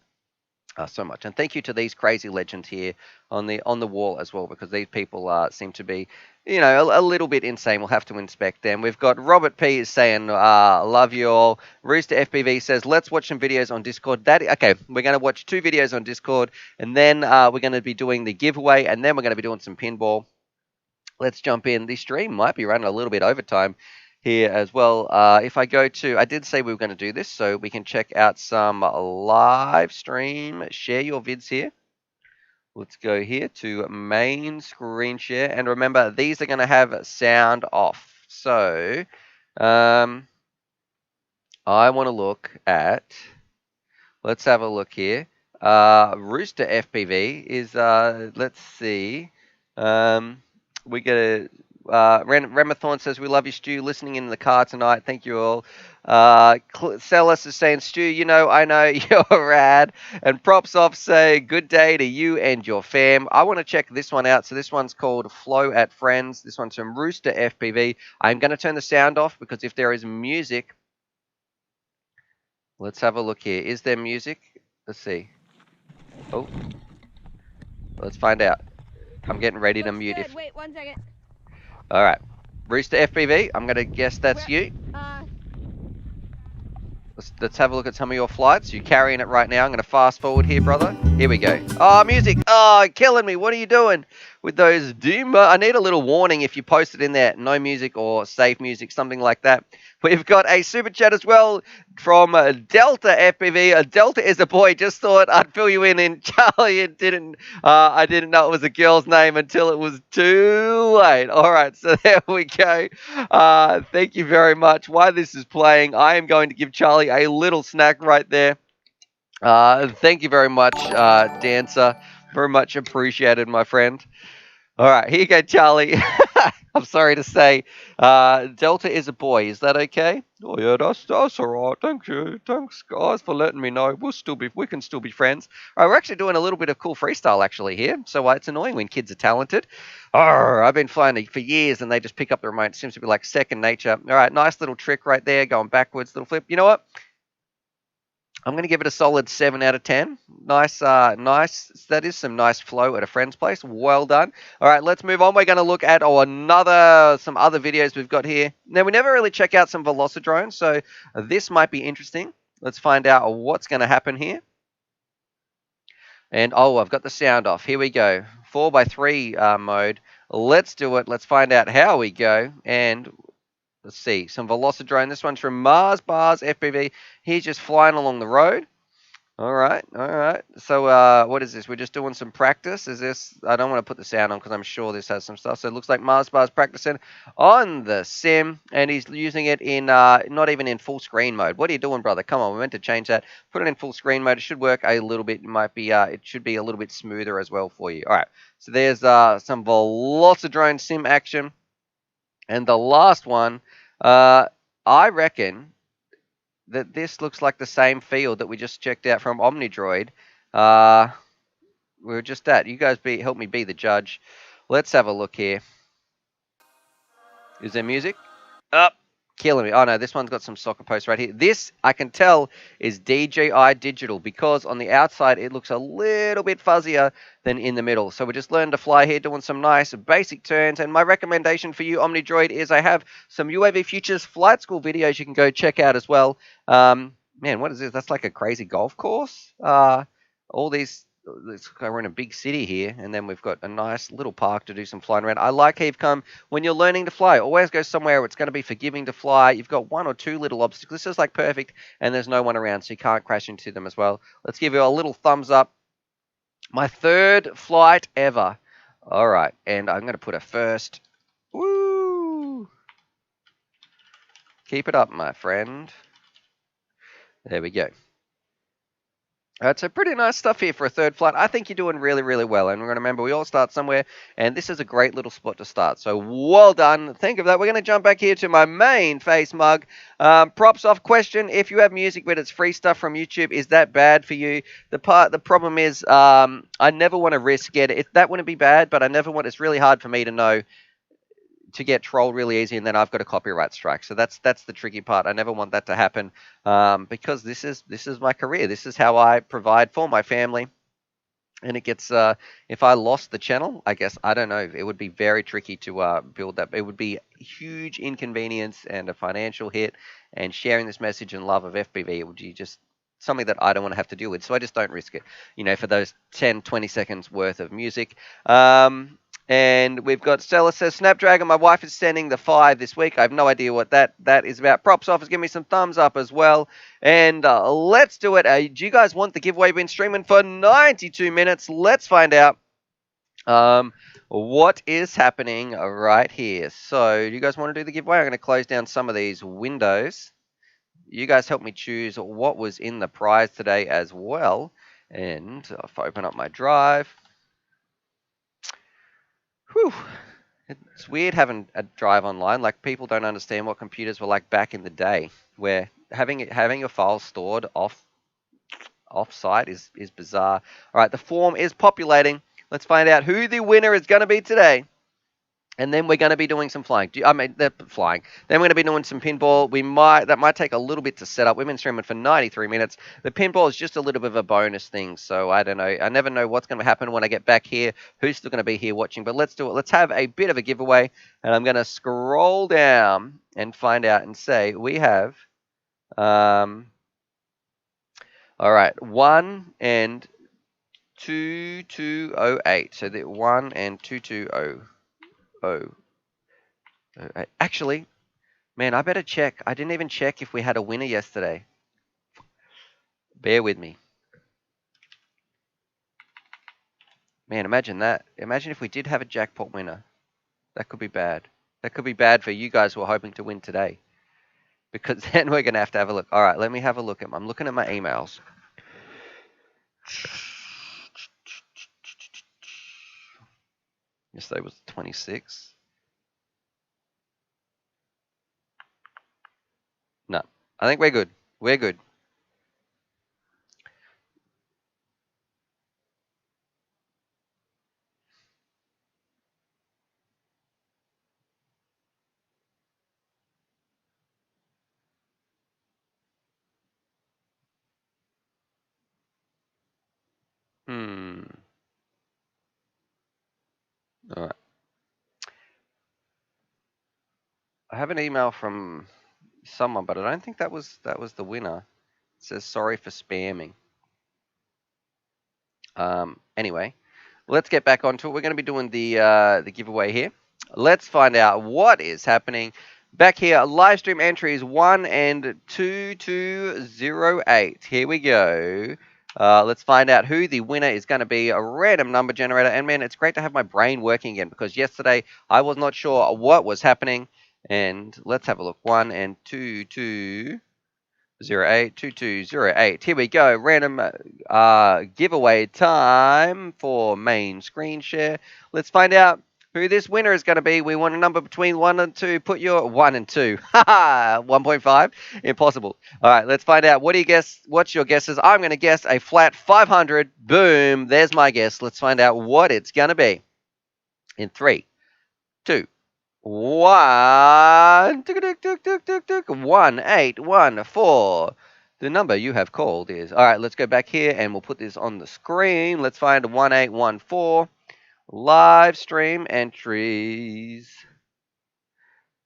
B: so much, and thank you to these crazy legends here on the wall as well, because these people seem to be, you know, a little bit insane. We'll have to inspect them. We've got Robert P is saying, love you all. Rooster FPV says, let's watch some videos on Discord. Okay, we're going to watch 2 videos on Discord, and then we're going to be doing the giveaway, and then we're going to be doing some pinball. Let's jump in. The stream might be running a little bit overtime here as well. If I go to, I did say we were going to do this, so we can check out some live stream. Share your vids here. Let's go here to main screen share. And remember, these are going to have sound off. So I want to look at, let's have a look here. Rooster FPV is, let's see. We get a Remathorn says, we love you, Stu, listening in the car tonight. Thank you all. Celis is saying, Stu, you know, I know, you're rad. And Props Off say, good day to you and your fam. I want to check this one out. So this one's called Flow at Friends. This one's from Rooster FPV. I'm going to turn the sound off because if there is music, Let's have a look here. Is there music? Let's see. Oh, let's find out. I'm getting ready to mute if...
C: Wait 1 second.
B: All right. Rooster FPV, I'm going to guess that's you. Let's have a look at some of your flights. You're carrying it right now. I'm going to fast forward here, brother. Here we go. Oh, music. Oh, killing me. What are you doing with those doom? I need a little warning if you post it in there. No music or safe music, something like that. We've got a super chat as well from Delta FPV. Delta is a boy. Just thought I'd fill you in. Charlie, I didn't know it was a girl's name until it was too late. All right, so there we go. Thank you very much. While this is playing, I am going to give Charlie a little snack right there. Thank you very much, Dancer. Very much appreciated, my friend. All right, here you go, Charlie. I'm sorry to say, Delta is a boy. Is that okay? Oh yeah, that's all right. Thank you. Thanks, guys, for letting me know. We can still be friends. All right, we're actually doing a little bit of cool freestyle actually here. So it's annoying when kids are talented. I've been flying for years and they just pick up the remote. It seems to be like second nature. All right, nice little trick right there, going backwards, little flip. You know what? I'm going to give it a solid 7 out of 10. Nice. That is some nice flow at a friend's place. Well done. All right, let's move on. We're going to look at some other videos we've got here. Now, we never really check out some Velocidrones, so this might be interesting. Let's find out what's going to happen here. And, I've got the sound off. Here we go. 4x3 mode. Let's do it. Let's find out how we go. And... let's see, some Velocidrone. This one's from Mars Bars FPV. He's just flying along the road. All right. So what is this? We're just doing some practice. Is this? I don't want to put the sound on because I'm sure this has some stuff. So it looks like Mars Bar's practicing on the sim, and he's using it in not even in full screen mode. What are you doing, brother? Come on, we're meant to change that. Put it in full screen mode. It should work a little bit. It should be a little bit smoother as well for you. All right. So there's some Velocidrone sim action, and the last one. I reckon that this looks like the same field that we just checked out from OmniDroid. We're just at. You guys help me be the judge. Let's have a look here. Is there music? Up. Killing me. Oh no, this one's got some soccer posts right here. This, I can tell, is DJI digital because on the outside it looks a little bit fuzzier than in the middle. So we're just learning to fly here, doing some nice basic turns. And my recommendation for you, OmniDroid, is I have some UAV Futures flight school videos you can go check out as well. Man, what is this? That's like a crazy golf course. All these... we're in a big city here, and then we've got a nice little park to do some flying around. I like how you've come, when you're learning to fly, always go somewhere where it's going to be forgiving to fly. You've got 1 or 2 little obstacles. This is like perfect, and there's no one around, so you can't crash into them as well. Let's give you a little thumbs up. My 3rd flight ever. All right, and I'm going to put a first. Woo! Keep it up, my friend. There we go. So pretty nice stuff here for a 3rd flight. I think you're doing really, really well. And we're going to remember we all start somewhere. And this is a great little spot to start. So well done. Think of that. We're going to jump back here to my main face mug. Props off question. If you have music but it's free stuff from YouTube, is that bad for you? The problem is I never want to risk it. That wouldn't be bad, but it's really hard for me to know to get trolled really easy, and then I've got a copyright strike. So that's the tricky part. I never want that to happen because this is my career. This is how I provide for my family. And it gets if I lost the channel, I guess I don't know. It would be very tricky to build that. It would be huge inconvenience and a financial hit. And sharing this message and love of FPV, it would be just something that I don't want to have to deal with. So I just don't risk it. For those 10, 20 seconds worth of music. And we've got Stella says, Snapdragon, my wife is sending the 5 this week. I have no idea what that is about. Props off is giving me some thumbs up as well. And let's do it. Do you guys want the giveaway? Been streaming for 92 minutes. Let's find out what is happening right here. So do you guys want to do the giveaway? I'm going to close down some of these windows. You guys help me choose what was in the prize today as well. And if I open up my drive... Whew. It's weird having a drive online. Like, people don't understand what computers were like back in the day, where having your files stored off-site is bizarre. All right, the form is populating. Let's find out who the winner is going to be today. And then we're going to be doing some flying. They're flying. Then we're going to be doing some pinball. That might take a little bit to set up. We've been streaming for 93 minutes. The pinball is just a little bit of a bonus thing. So I don't know. I never know what's going to happen when I get back here. Who's still going to be here watching? But let's do it. Let's have a bit of a giveaway. And I'm going to scroll down and find out and say we have. All right, 1 and 2208. So the 1 and 2200. Actually, man, I better check. I didn't even check if we had a winner yesterday. Bear with me. Man, imagine that. Imagine if we did have a jackpot winner. That could be bad. That could be bad for you guys who are hoping to win today. Because then we're going to have a look. All right, let me have a look. I'm looking at my emails. Yesterday was 26. No, I think we're good. We're good. All right. I have an email from someone, but I don't think that was the winner. It says sorry for spamming. Anyway, let's get back onto it. We're going to be doing the giveaway here. Let's find out what is happening. Back here, live stream entries 1 and 2208. Here we go. Let's find out who the winner is going to be. A random number generator. And man, it's great to have my brain working again because yesterday I was not sure what was happening. And let's have a look. 1 and 2208. Here we go. Random giveaway time for main screen share. Let's find out who this winner is going to be. We want a number between 1 and 2. Put your 1 and 2. Haha, 1.5? Impossible. All right, let's find out. What do you guess? What's your guesses? I'm going to guess a flat 500. Boom. There's my guess. Let's find out what it's going to be. In 3, 2, 1. 1814. The number you have called is. All right, let's go back here and we'll put this on the screen. Let's find 1814. Live stream entries.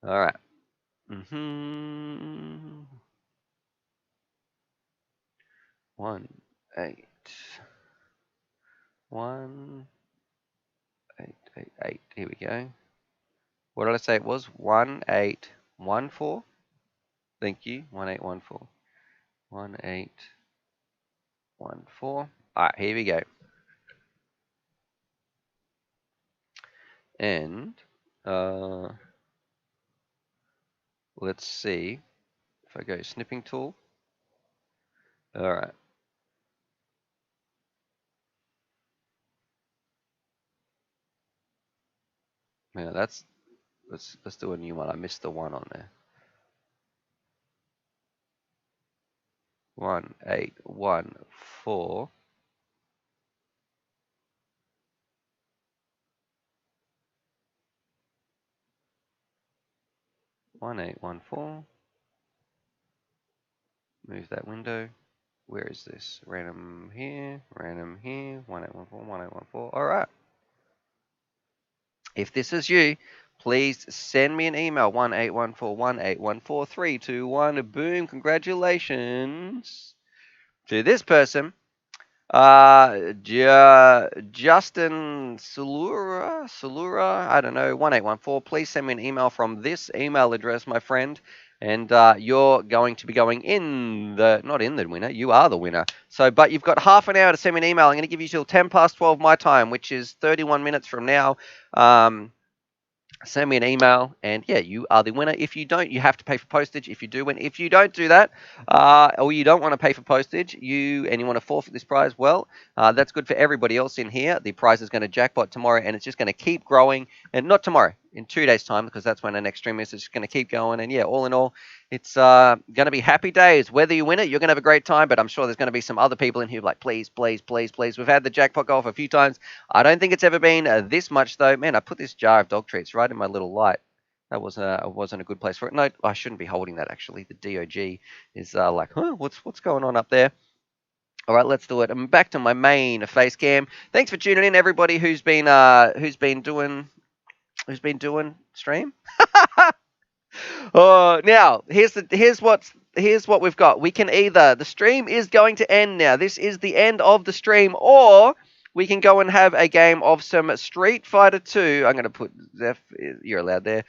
B: All right. 1 8 1 8 8 8. Here we go. What did I say it was? 1814. Thank you. 1814. 1814. All right, here we go. And let's see if I go snipping tool. All right. Yeah, let's do a new one. I missed the 1 on there. 1814. 1814. Move that window. Where is this? Random here, 1814, 1814. All right. If this is you, please send me an email. 1814 Boom. Congratulations to this person. Justin Salura, I don't know, 1814. Please send me an email from this email address, my friend. And you're going to be going in the, not in the winner, you are the winner. So, but you've got half an hour to send me an email. I'm going to give you till 10 past 12 my time, which is 31 minutes from now. Send me an email, and yeah, you are the winner. If you don't, you have to pay for postage. If you do win, if you don't do that, or you don't want to pay for postage, and you want to forfeit this prize, well, that's good for everybody else in here. The prize is going to jackpot tomorrow, and it's just going to keep growing. And not tomorrow, in 2 days' time, because that's when the next stream is. It's just going to keep going. And yeah, all in all, it's going to be happy days. Whether you win it, you're going to have a great time. But I'm sure there's going to be some other people in here like, please, please, please, please. We've had the jackpot go off a few times. I don't think it's ever been this much, though. Man, I put this jar of dog treats right in my little light. That wasn't a good place for it. No, I shouldn't be holding that, actually. The DOG is like, huh, what's going on up there? All right, let's do it. I'm back to my main face cam. Thanks for tuning in, everybody who's been doing stream. Now here's what we've got. We can either, the stream is going to end now. This is the end of the stream, or we can go and have a game of some Street Fighter 2. I'm going to put Zeph, you're allowed there.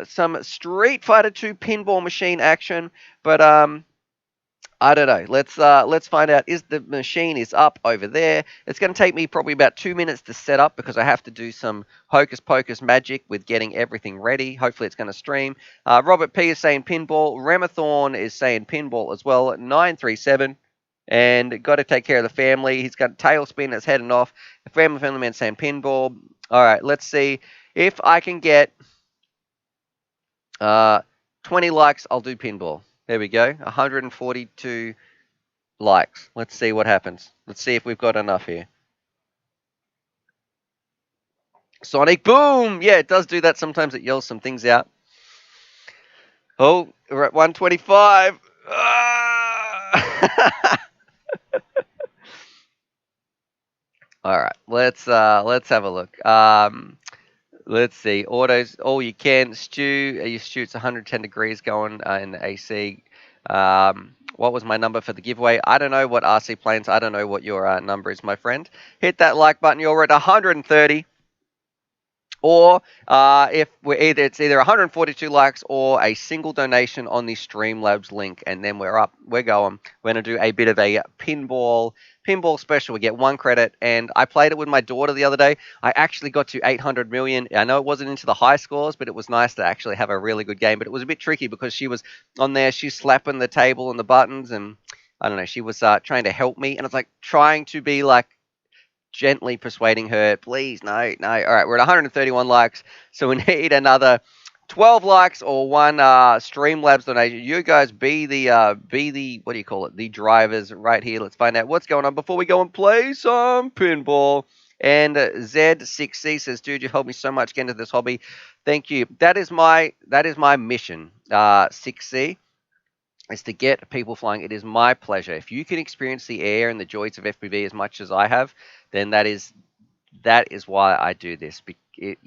B: Some Street Fighter 2 pinball machine action, but I don't know. Let's find out. Is the machine is up over there? It's going to take me probably about 2 minutes to set up because I have to do some hocus pocus magic with getting everything ready. Hopefully it's going to stream. Robert P is saying pinball. Remathorn is saying pinball as well. 937. And got to take care of the family. He's got a tailspin that's heading off. The family man saying pinball. All right, let's see if I can get 20 likes. I'll do pinball. There we go, 142 likes. Let's see what happens. Let's see if we've got enough here. Sonic boom! Yeah, it does do that. Sometimes it yells some things out. Oh, we're at 125. All right, let's have a look. Let's see. Autos, all you can. Your Stu's 110 degrees going in the AC. What was my number for the giveaway? I don't know what RC Planes. I don't know what your number is, my friend. Hit that like button. You're at 130. Or if it's either 142 likes or a single donation on the Streamlabs link, and then we're up. We're going. We're going to do a bit of a pinball special. We get 1 credit, and I played it with my daughter the other day. I actually got to 800 million. I know it wasn't into the high scores, but it was nice to actually have a really good game. But it was a bit tricky because she was on there. She's slapping the table and the buttons, and I don't know. She was trying to help me, and I was like trying to be like gently persuading her, please, no. All right, we're at 131 likes, so we need another 12 likes or 1 Streamlabs donation. You guys be the what do you call it? The drivers right here. Let's find out what's going on before we go and play some pinball. And Z6C says, dude, you helped me so much get into this hobby. Thank you. That is my mission. 6C. Is to get people flying. It is my pleasure. If you can experience the air and the joys of FPV as much as I have, then that is why I do this. It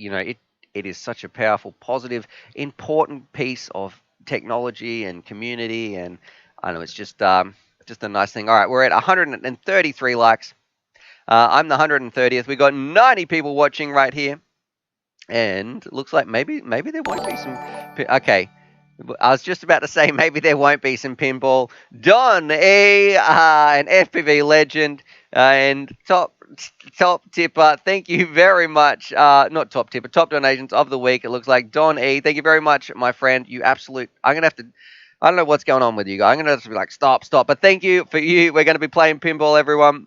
B: is such a powerful, positive, important piece of technology and community, and I know it's just a nice thing. All right, we're at 133 likes. I'm the 130th. We got 90 people watching right here, and it looks like maybe there won't be some. Okay. I was just about to say maybe there won't be some pinball. Don E, an FPV legend and top tipper. Thank you very much. Not top tipper, top donations of the week. It looks like Don E. Thank you very much, my friend. You absolute. I'm gonna have to. I don't know what's going on with you guys. I'm gonna have to be like stop. But thank you for you. We're gonna be playing pinball, everyone.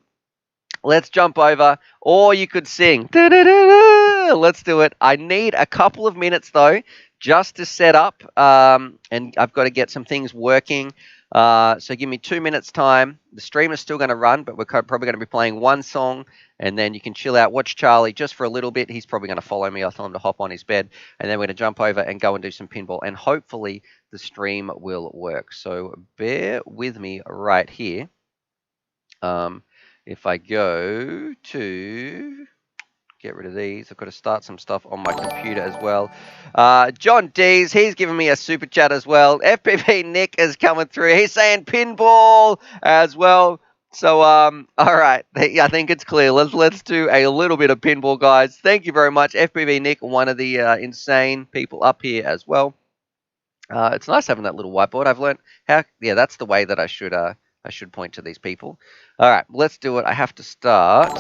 B: Let's jump over, or you could sing. Let's do it. I need a couple of minutes though, just to set up, and I've got to get some things working. So give me 2 minutes time. The stream is still going to run, but we're probably going to be playing 1 song, and then you can chill out, watch Charlie just for a little bit. He's probably going to follow me. I'll tell him to hop on his bed, and then we're going to jump over and go and do some pinball, and hopefully the stream will work. So bear with me right here. If I go to get rid of these, I've got to start some stuff on my computer as well. John Dees, he's giving me a super chat as well. FPV Nick is coming through. He's saying pinball as well. So, all right, I think it's clear. Let's do a little bit of pinball, guys. Thank you very much, FPV Nick, one of the insane people up here as well. It's nice having that little whiteboard. I've learned how. Yeah, that's the way that I should point to these people. All right, let's do it. I have to start.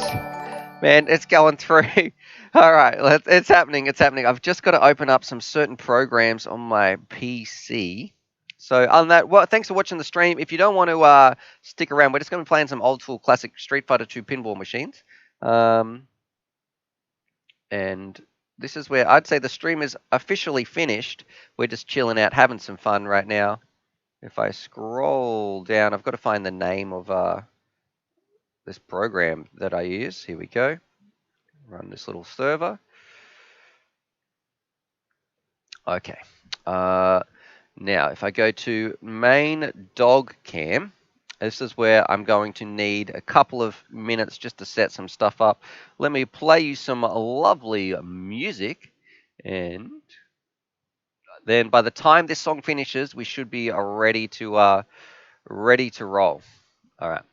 B: Man, it's going through. All right, it's happening. I've just got to open up some certain programs on my PC. So on that, well, thanks for watching the stream. If you don't want to stick around, we're just going to be playing some old school classic Street Fighter 2 pinball machines. And this is where I'd say the stream is officially finished. We're just chilling out, having some fun right now. If I scroll down, I've got to find the name of this program that I use. Here we go. Run this little server. Okay. Now, if I go to main dog cam, this is where I'm going to need a couple of minutes just to set some stuff up. Let me play you some lovely music, and then by the time this song finishes, we should be ready to roll. All right.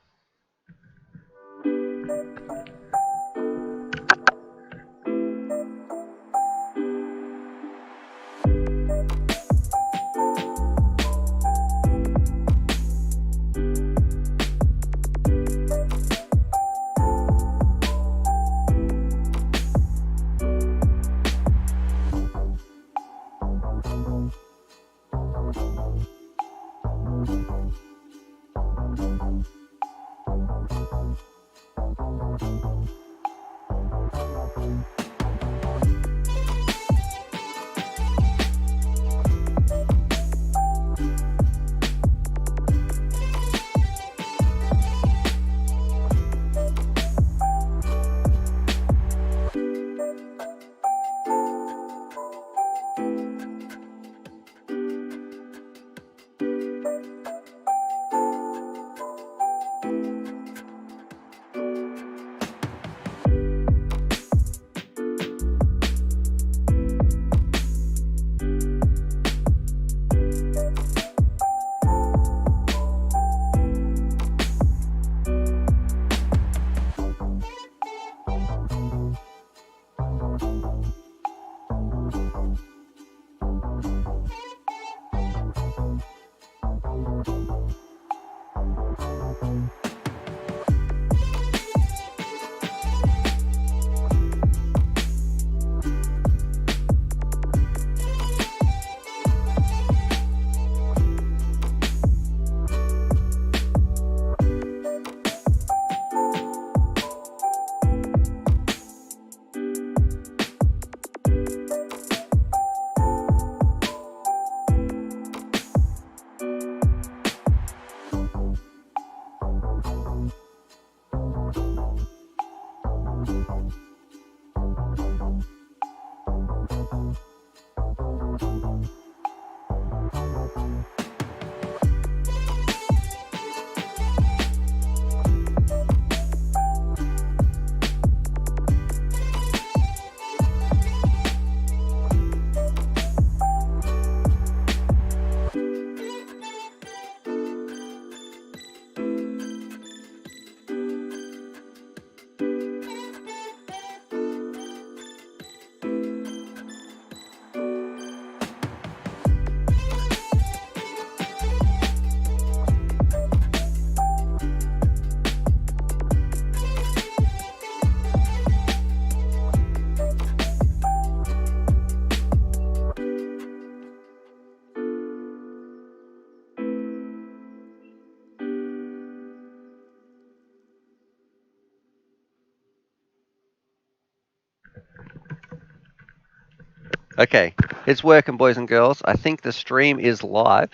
B: Okay, it's working, boys and girls. I think the stream is live.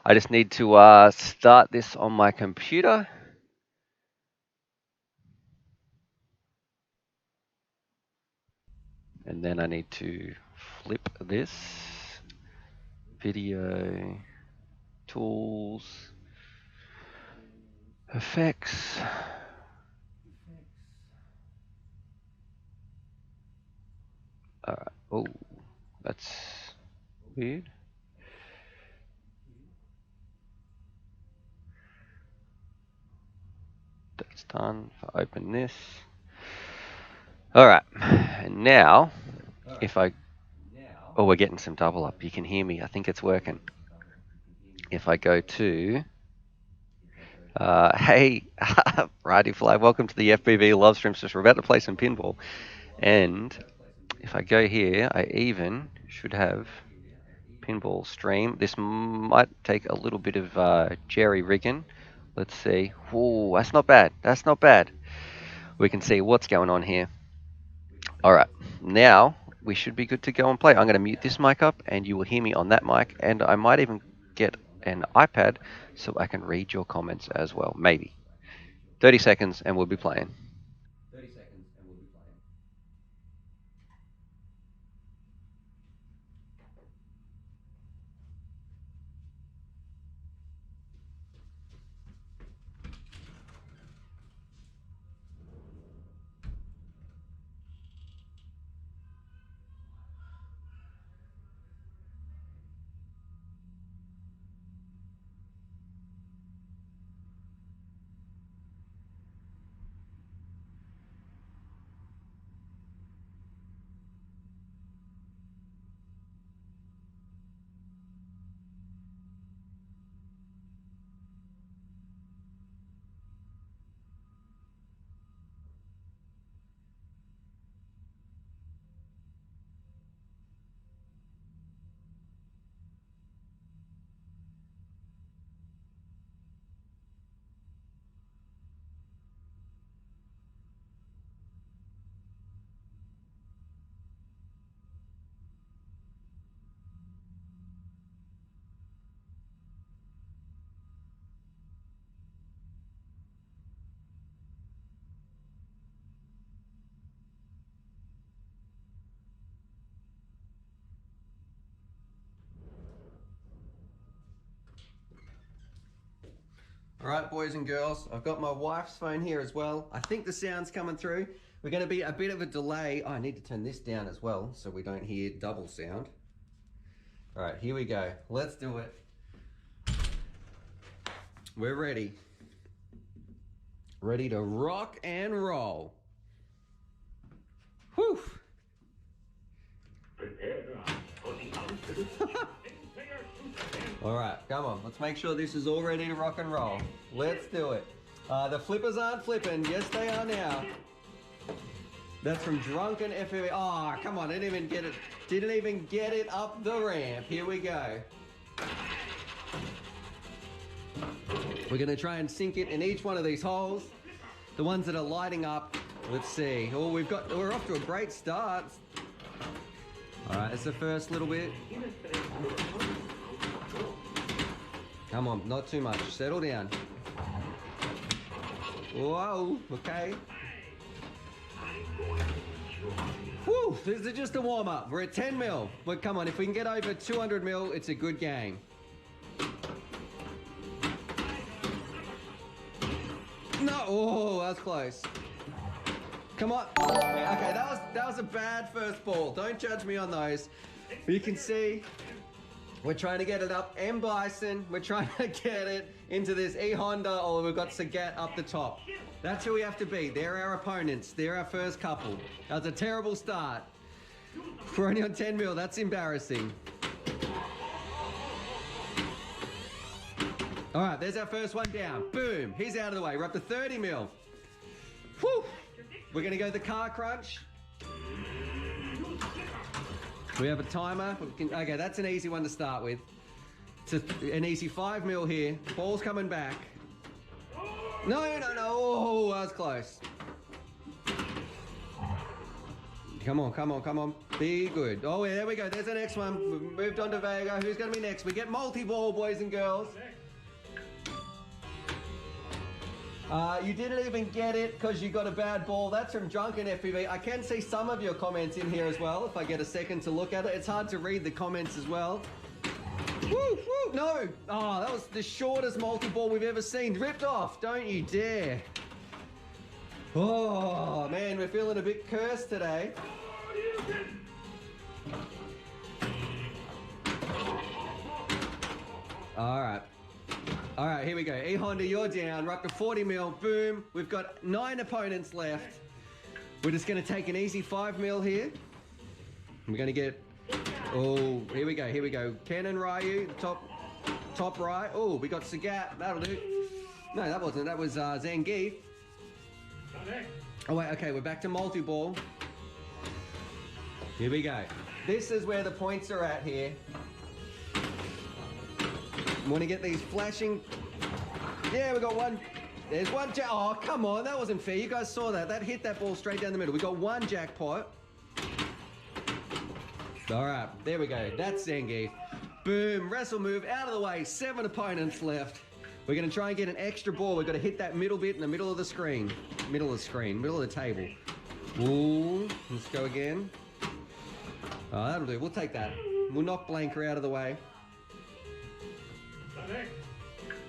B: I just need to start this on my computer. And then I need to flip this. Video, tools, effects. Alright, oh, that's weird. That's done. If I open this. Alright, and now, if I... Oh, we're getting some double up. You can hear me. I think it's working. If I go to... hey, Righty Fly, welcome to the FBV live stream. So we're about to play some pinball. And if I go here, I even should have pinball stream. This might take a little bit of jerry rigging. Let's see. Oh, that's not bad. That's not bad. We can see what's going on here. All right. Now, we should be good to go and play. I'm going to mute this mic up and you will hear me on that mic, and I might even get an iPad so I can read your comments as well. Maybe. 30 seconds and we'll be playing. 30 seconds and we'll be playing. All right, boys and girls, I've got my wife's phone here as well. I think the sound's coming through. We're going to be a bit of a delay. Oh, I need to turn this down as well so we don't hear double sound. All right, here we go. Let's do it. We're ready. Ready to rock and roll. Whew. All right, come on. Let's make sure this is all ready to rock and roll. Let's do it. The flippers aren't flipping. Yes, they are now. That's from Drunken FV. Oh, come on. Didn't even get it. Didn't even get it up the ramp. Here we go. We're going to try and sink it in each one of these holes. The ones that are lighting up. Let's see. Oh, we're off to a great start. All right, it's the first little bit. Come on, not too much. Settle down. Whoa, okay. Whew, this is just a warm-up. We're at 10 mil. But come on, if we can get over 200 mil, it's a good game. No, oh, that was close. Come on. Okay, that was a bad first ball. Don't judge me on those. But you can see we're trying to get it up. M Bison, we're trying to get it into this E Honda, or we've got Sagat up the top. That's who we have to beat. They're our opponents. They're our first couple. That was a terrible start. We're only on 10 mil. That's embarrassing. All right, there's our first one down. Boom. He's out of the way. We're up to 30 mil. Whew. We're going to go the car crunch. We have a timer. Okay, that's an easy one to start with. It's an easy 5 mil here. Ball's coming back. No. Oh, that was close. Come on. Be good. Oh, yeah, there we go. There's the next one. We've moved on to Vega. Who's going to be next? We get multi-ball, boys and girls. You didn't even get it because you got a bad ball. That's from Drunken FPV. I can see some of your comments in here as well if I get a second to look at it. It's hard to read the comments as well. Woo, no. Oh, that was the shortest multi-ball we've ever seen. Ripped off. Don't you dare. Oh, man, we're feeling a bit cursed today. All right, here we go. E-Honda, you're down. We're up to 40 mil. Boom. We've got 9 opponents left. We're just going to take an easy 5 mil here. We're going to get... Oh, here we go. Ken and Ryu, top right. Oh, we got Sagat. That'll do. No, that wasn't. That was Zangief. Oh, wait. Okay, we're back to multi-ball. Here we go. This is where the points are at here. Want to get these flashing... Yeah, we got one. There's one. Oh, come on. That wasn't fair. You guys saw that. That hit that ball straight down the middle. We got one jackpot.
C: All right, there we go. That's Zangief. Boom, wrestle move, out of the way. 7 opponents left. We're going to try and get an extra ball. We've got to hit that middle bit in the middle of the screen. Middle of the screen, middle of the table. Ooh, let's go again. Oh, that'll do. We'll take that. We'll knock Blanker out of the way.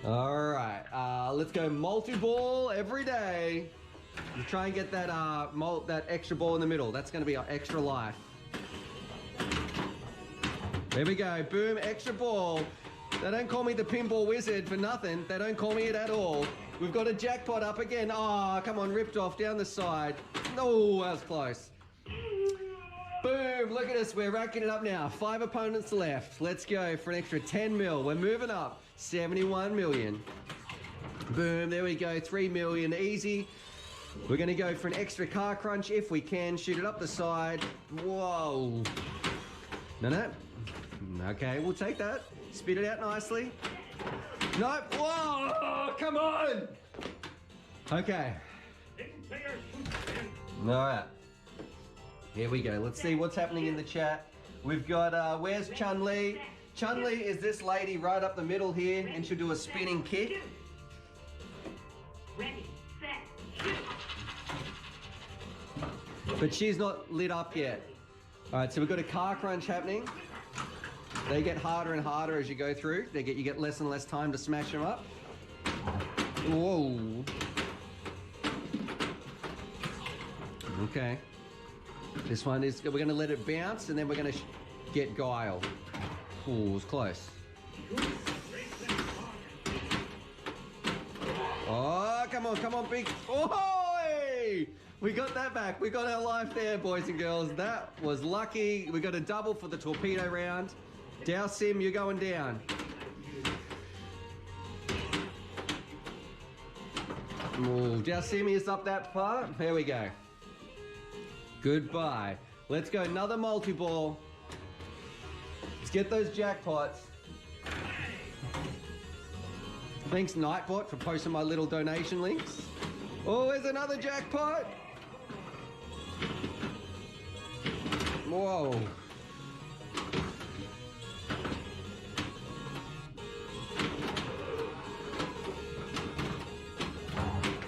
C: All right, let's go multi-ball every day. We'll try and get that that extra ball in the middle. That's going to be our extra life. There we go. Boom, extra ball. They don't call me the pinball wizard for nothing. They don't call me it at all. We've got a jackpot up again. Oh, come on, ripped off down the side. Oh, that was close. Boom, look at us. We're racking it up now. 5 opponents left. Let's go for an extra 10 mil. We're moving up. 71 million. Boom, there we go. 3 million, easy. We're going to go for an extra car crunch if we can. Shoot it up the side. Whoa. No. Okay, we'll take that. Spit it out nicely. No. Whoa, come on. Okay. All right. Here we go. Let's see what's happening in the chat. We've got, where's Chun-Li? Chun-Li is this lady right up the middle here, and she'll do a spinning kick.
D: Ready, set, shoot.
C: But she's not lit up yet. All right, so we've got a car crunch happening. They get harder and harder as you go through. You get less and less time to smash them up. Whoa. Okay. This one is, we're going to let it bounce, and then we're going to get Guile. Ooh, it was close. Oh, come on, big. Oh, we got that back. We got our life there, boys and girls. That was lucky. We got a double for the torpedo round. Dow Sim, you're going down. Ooh, Dow Sim is up that far. Here we go. Goodbye. Let's go another multi-ball. Let's get those jackpots. Thanks, Nightbot, for posting my little donation links. Oh, there's another jackpot. Whoa.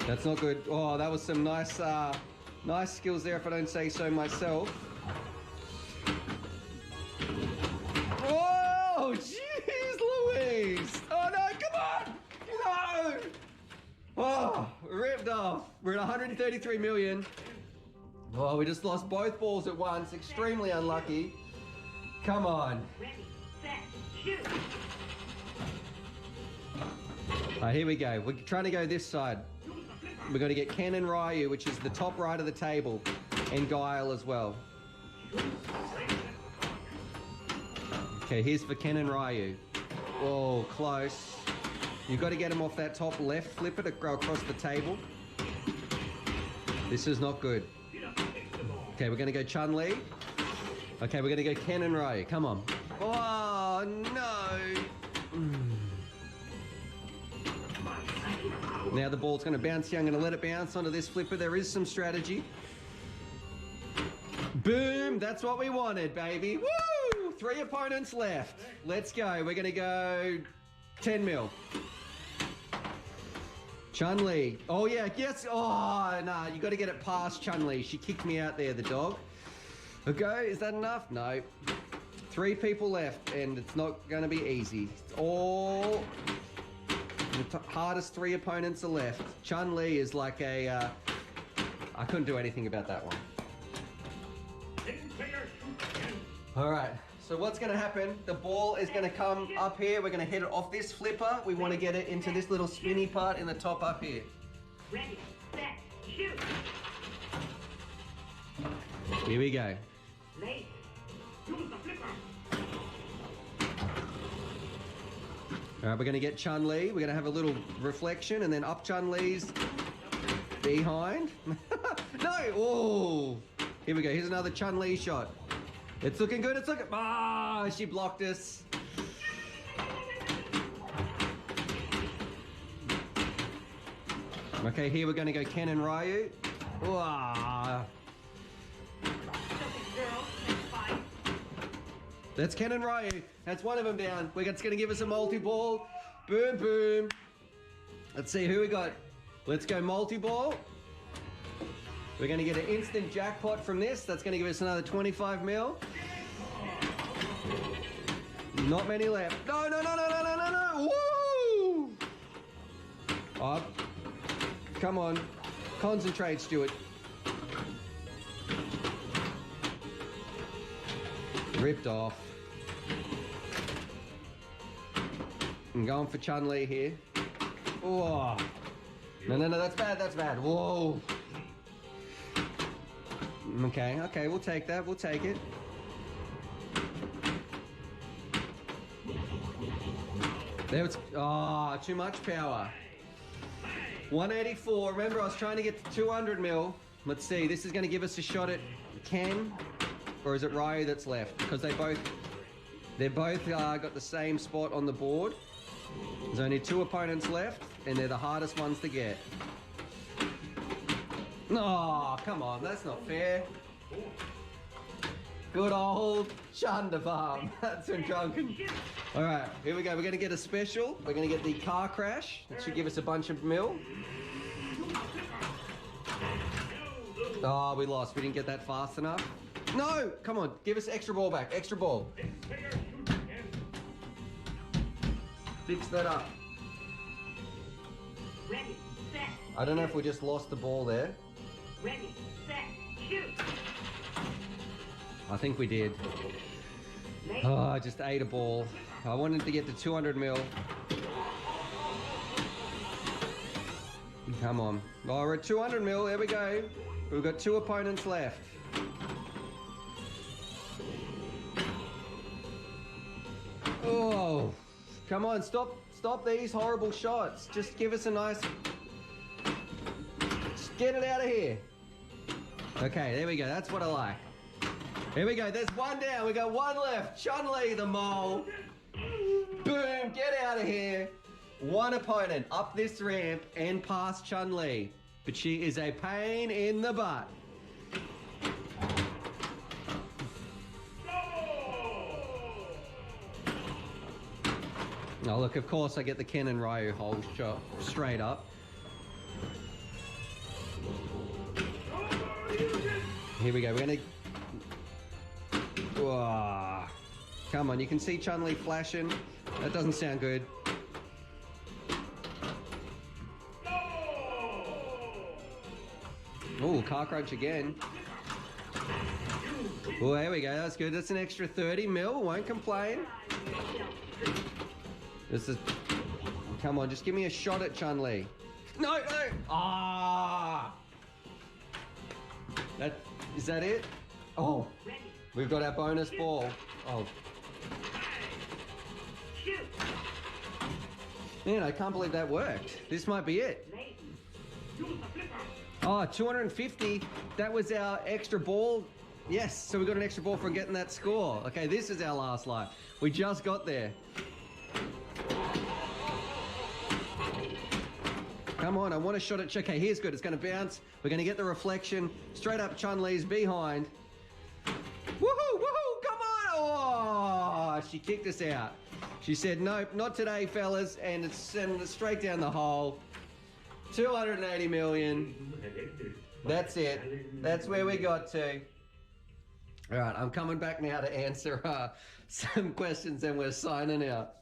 C: That's not good. Oh, that was some nice, nice skills there, if I don't say so myself. Oh, jeez Louise. Oh, no, come on. No. Oh, ripped off. We're at 133 million. Oh, we just lost both balls at once. Extremely unlucky. Come on.
D: Ready, set, shoot.
C: Here we go. We're trying to go this side. We're going to get Ken and Ryu, which is the top right of the table, and Guile as well. Okay, here's for Ken and Ryu. Oh, close. You've got to get him off that top left flipper to go across the table. This is not good. Okay, we're going to go Chun-Li. Okay, we're going to go Ken and Ryu. Come on. Oh, no. Now the ball's going to bounce here. I'm going to let it bounce onto this flipper. There is some strategy. Boom! That's what we wanted, baby. Woo! 3 opponents left. Let's go. We're going to go 10 mil. Chun-Li. Oh, yeah. Yes. Oh, no. You got to get it past Chun-Li. She kicked me out there, the dog. Okay. Is that enough? No. 3 people left, and it's not going to be easy. It's all... The hardest 3 opponents are left. Chun-Li is like a... I couldn't do anything about that one. All right. So what's going to happen? The ball is going to come up here. We're going to hit it off this flipper. We want to get it into this little spinny part in the top up here.
D: Ready, set, shoot.
C: Here we go.
D: Late. Use the flipper.
C: All right, we're going to get Chun-Li. We're going to have a little reflection, and then up Chun-Li's behind. No! Oh! Here we go. Here's another Chun-Li shot. It's looking good. It's looking... Ah! She blocked us. Okay, here we're going to go Ken and Ryu. Ah! That's Ken and Ryu. That's one of them down. It's going to give us a multi-ball. Boom, boom. Let's see who we got. Let's go multi-ball. We're going to get an instant jackpot from this. That's going to give us another 25 mil. Not many left. No, no, no, no, no, no, no, no. Woo! Oh, come on. Concentrate, Stuart. Ripped off. I'm going for Chun-Li here. Oh. No, no, no, that's bad, that's bad. Whoa. Okay, okay, we'll take that, we'll take it. There it's, oh, too much power. 184, remember I was trying to get to 200 mil. Let's see, this is gonna give us a shot at Ken, or is it Ryu that's left? Because they're both got the same spot on the board. There's only 2 opponents left, and they're the hardest ones to get. Oh, come on, that's not fair. Good old Chunder Farm. That's been drunken. All right, here we go. We're going to get a special. We're going to get the car crash. It should give us a bunch of mil. Oh, we lost. We didn't get that fast enough. No, come on. Give us extra ball back. Extra ball. Fix that up.
D: Ready, set.
C: I don't know if we just lost the ball there.
D: Ready, set, shoot.
C: I think we did. Oh, I just ate a ball. I wanted to get to 200 mil. Come on. Oh, we're at 200 mil. There we go. We've got 2 opponents left. Oh, come on. Stop these horrible shots. Just give us a nice... Just get it out of here. Okay, there we go. That's what I like. Here we go. There's 1 down. We got 1 left. Chun-Li the mole. Boom. Get out of here. 1 opponent up this ramp and past Chun-Li. But she is a pain in the butt. Oh, look, of course I get the Ken and Ryu hole shot straight up. Here we go. We're going to... Whoa. Come on, you can see Chun-Li flashing. That doesn't sound good. Oh, car crunch again. Oh, there we go. That's good. That's an extra 30 mil. Won't complain. This is... Come on, just give me a shot at Chun-Li. No, no. Ah. Is that it? Oh. We've got our bonus ball. Oh. Man, I can't believe that worked. This might be it. Oh, 250. That was our extra ball. Yes, so we got an extra ball for getting that score. Okay, this is our last life. We just got there. Come on, I want a shot at... Okay, here's good. It's going to bounce. We're going to get the reflection. Straight up Chun-Li's behind. Woohoo, woohoo, come on! Oh, she kicked us out. She said, nope, not today, fellas, and it's sending it straight down the hole. 280 million. That's it. That's where we got to. All right, I'm coming back now to answer some questions, and we're signing out.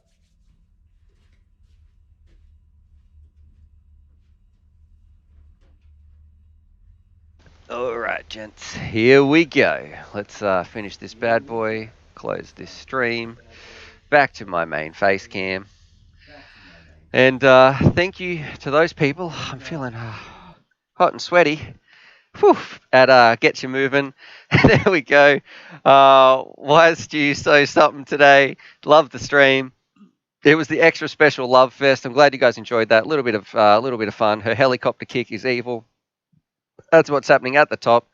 B: All right, gents, here we go. Let's finish this bad boy, close this stream, back to my main face cam. And thank you to those people. I'm feeling hot and sweaty. Whew, at Get You Moving. There we go. Why is Stu so something today? Love the stream. It was the extra special love fest. I'm glad you guys enjoyed that. A little bit of fun. Her helicopter kick is evil. That's what's happening at the top.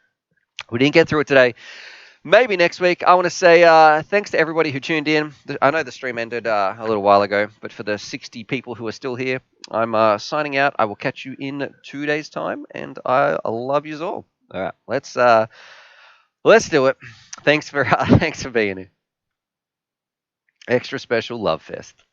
B: We didn't get through it today. Maybe next week. I want to say thanks to everybody who tuned in. I know the stream ended a little while ago, but for the 60 people who are still here, I'm signing out. I will catch you in 2 days' time, and I love you all. All right, let's do it. Thanks for being here. Extra special love fest.